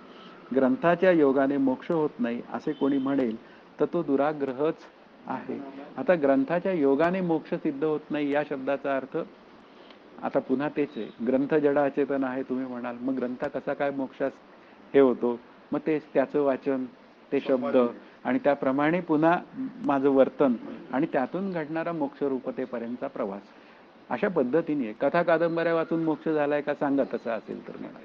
ग्रंथाच्या योगाने मोक्ष होत नाही असे कोणी म्हणेल तर तो दुराग्रहच आहे. आता ग्रंथाच्या योगाने मोक्ष सिद्ध होत नाही या शब्दाचा अर्थ आता पुन्हा तेच आहे, ग्रंथ जडा अचेतन आहे तुम्ही म्हणाल, मग ग्रंथ कसा काय मोक्षास हे होतो? मग तेच त्याचं वाचन, ते शब्द, आणि त्याप्रमाणे पुन्हा माझं वर्तन, आणि त्यातून घडणारा मोक्षरूपतेपर्यंतचा प्रवास. अशा पद्धतीने कथा कादंबऱ्या वाचून मोक्ष झालाय का सांगा, तसं असेल तर म्हणा.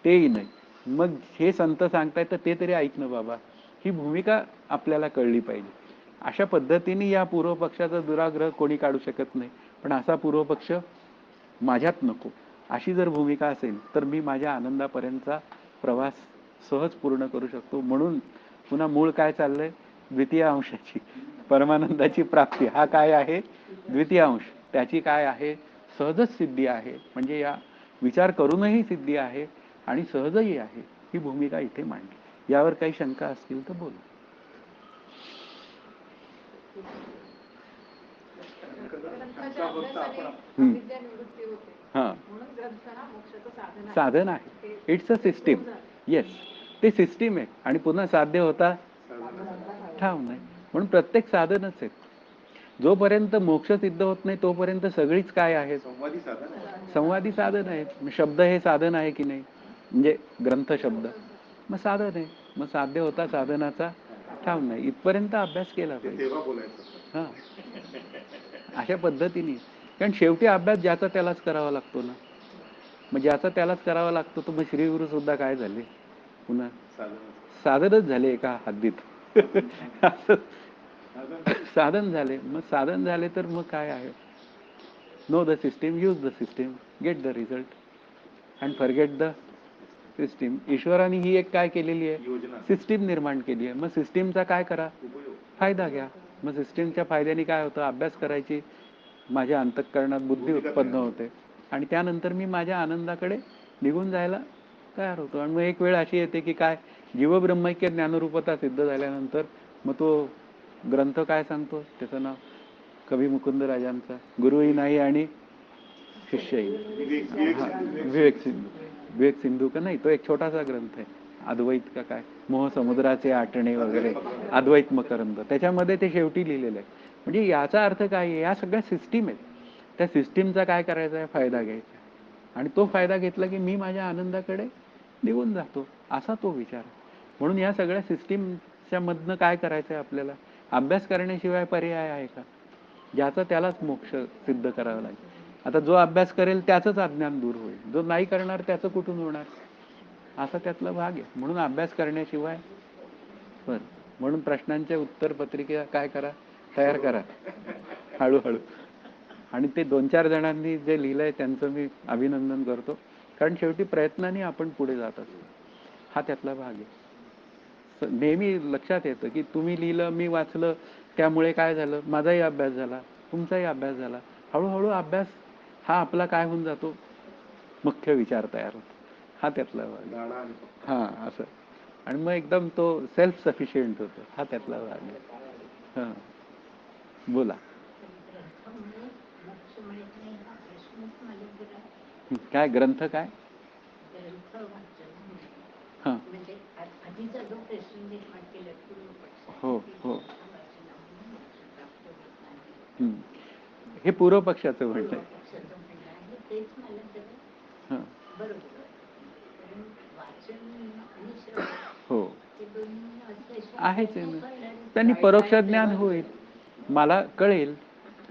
तेही नाही. मग हे संत सांगतायत तर ते तरी ऐक ना बाबा, ही भूमिका आपल्याला कळली पाहिजे. अशा पद्धतीने या पूर्वपक्षाचा दुराग्रह कोणी काढू शकत नाही. पण असा पूर्वपक्ष माझ्यात नको, अशी जर भूमिका असेल तर मी माझ्या आनंदापर्यंतचा प्रवास सहज पूर्ण करू शकतो. म्हणून पुन्हा मूळ काय चाललंय? द्वितीय अंशाची परमानंदाची प्राप्ती. हा काय आहे? द्वितीय अंश. त्याची काय आहे? सहजच सिद्धी आहे. म्हणजे या विचार करूनही सिद्धी आहे आणि सहजही आहे. ही भूमिका इथे मांडली. यावर काही शंका असतील तर बोला. साधन आहे. It's a system. येस, ते सिस्टीम आहे. आणि पुन्हा साध्य होता ठाव नाही. म्हणून प्रत्येक साधनच आहे. जोपर्यंत मोक्ष सिद्ध होत नाही तोपर्यंत सगळीच काय आहेत? संवादी साधन आहेत. शब्द हे साधन आहे की नाही? म्हणजे ग्रंथ शब्द मग साधन आहे. मग साध्य होता साधनाचा ठाव नाही. इथपर्यंत अभ्यास केला पाहिजे. हा, अशा पद्धतीने. कारण शेवटी अभ्यास ज्याचा त्यालाच करावा लागतो ना. मग ज्याचा त्यालाच करावा लागतो तो मग श्रीगुरु सुद्धा काय झाले? पुन्हा साधनच झाले एका हद्दीत. साधन झाले. मग साधन झाले तर मग काय आहे? Know the system, use the system, get the result and forget the system. ईश्वराने ही एक काय केलेली आहे? सिस्टीम निर्माण केली आहे. मग सिस्टीमचा काय करा? फायदा घ्या. मग सिस्टीमच्या फायद्याने काय होतं? अभ्यास करायची माझ्या अंतःकरणात बुद्धी उत्पन्न होते आणि त्यानंतर मी माझ्या आनंदाकडे निघून जायला तयार होतो. आणि मग एक वेळ अशी येते की काय, जीवब्रह्मैक्य ज्ञानरूपता सिद्ध झाल्यानंतर मग तो ग्रंथ काय सांगतो? त्याचं नाव कवी मुकुंदराजांचा गुरुही नाही आणि शिष्यही नाही. विवेक सिंधू का नाही, तो एक छोटासा ग्रंथ आहे. अद्वैत का काय, मोह समुद्राचे आटणे वगैरे, अद्वैत मकरंद, त्याच्यामध्ये ते शेवटी लिहिलेलं आहे. म्हणजे याचा अर्थ काय आहे? या सगळ्या सिस्टीम आहेत. त्या सिस्टीमचा काय करायचा आहे? फायदा घ्यायचा. आणि तो फायदा घेतला की मी माझ्या आनंदाकडे निघून जातो, असा तो विचार. म्हणून या सगळ्या सिस्टीमच्या मधनं काय करायचं आहे आपल्याला? अभ्यास करण्याशिवाय पर्याय आहे का? ज्याचा त्यालाच मोक्ष सिद्ध करावा लागेल. आता जो अभ्यास करेल त्याचंच अज्ञान दूर होईल, जो नाही करणार त्याचं कुठून होणार? असा त्यातला भाग आहे. म्हणून अभ्यास करण्याशिवाय बरं. म्हणून प्रश्नांच्या उत्तर पत्रिका काय करा? तयार करा हळूहळू. आणि ते 2-4 जणांनी जे लिहिलंय त्यांचं मी अभिनंदन करतो. कारण शेवटी प्रयत्नाने आपण पुढे जात असतो, हा त्यातला भाग आहे. नेहमी लक्षात येतं की तुम्ही लिहिलं, मी वाचलं, त्यामुळे काय झालं, माझाही अभ्यास झाला, तुमचाही अभ्यास झाला. हळूहळू अभ्यास हा आपला काय होऊन जातो, मुख्य विचार तयार होतो. हा त्यातला भाग आहे. गाडा आणि पक्का. हा असं. आणि मग एकदम तो सेल्फ सफिशियंट होतो. हा त्यातला भाग आहे. हा बोला. ग्रंथामुळे मोक्ष मिळत नाही हा प्रश्नच मला जरा काय ग्रंथ काय? ग्रंथ वाचन हा. म्हणजे आधीचा जो प्रश्न निर्माण केला पूर्व पक्षाने, हो, की हो. ग्रंथ वाचनामुळे मोक्ष प्राप्त होत नाही. हे पूर्व पक्षाचं म्हणणं पूर्व आहे. पक्षाचं म्हणणं आहे, तेच मला जरा हा. बरोबर वाटतं. कारण वाचन आणि श्रवण हो हे दोन्ही असल्याशिवाय आहेच आहे काही ना. कळणारच त्यांनी नाही. परोक्ष ज्ञान होईल, मला कळेल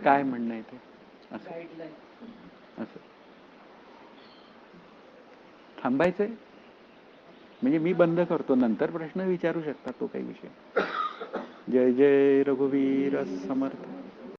काय म्हणणं आहे ते. असं असं थांबायचंय म्हणजे मी बंद करतो, नंतर प्रश्न विचारू शकता, तो काही विषय. जय जय रघुवीर समर्थ.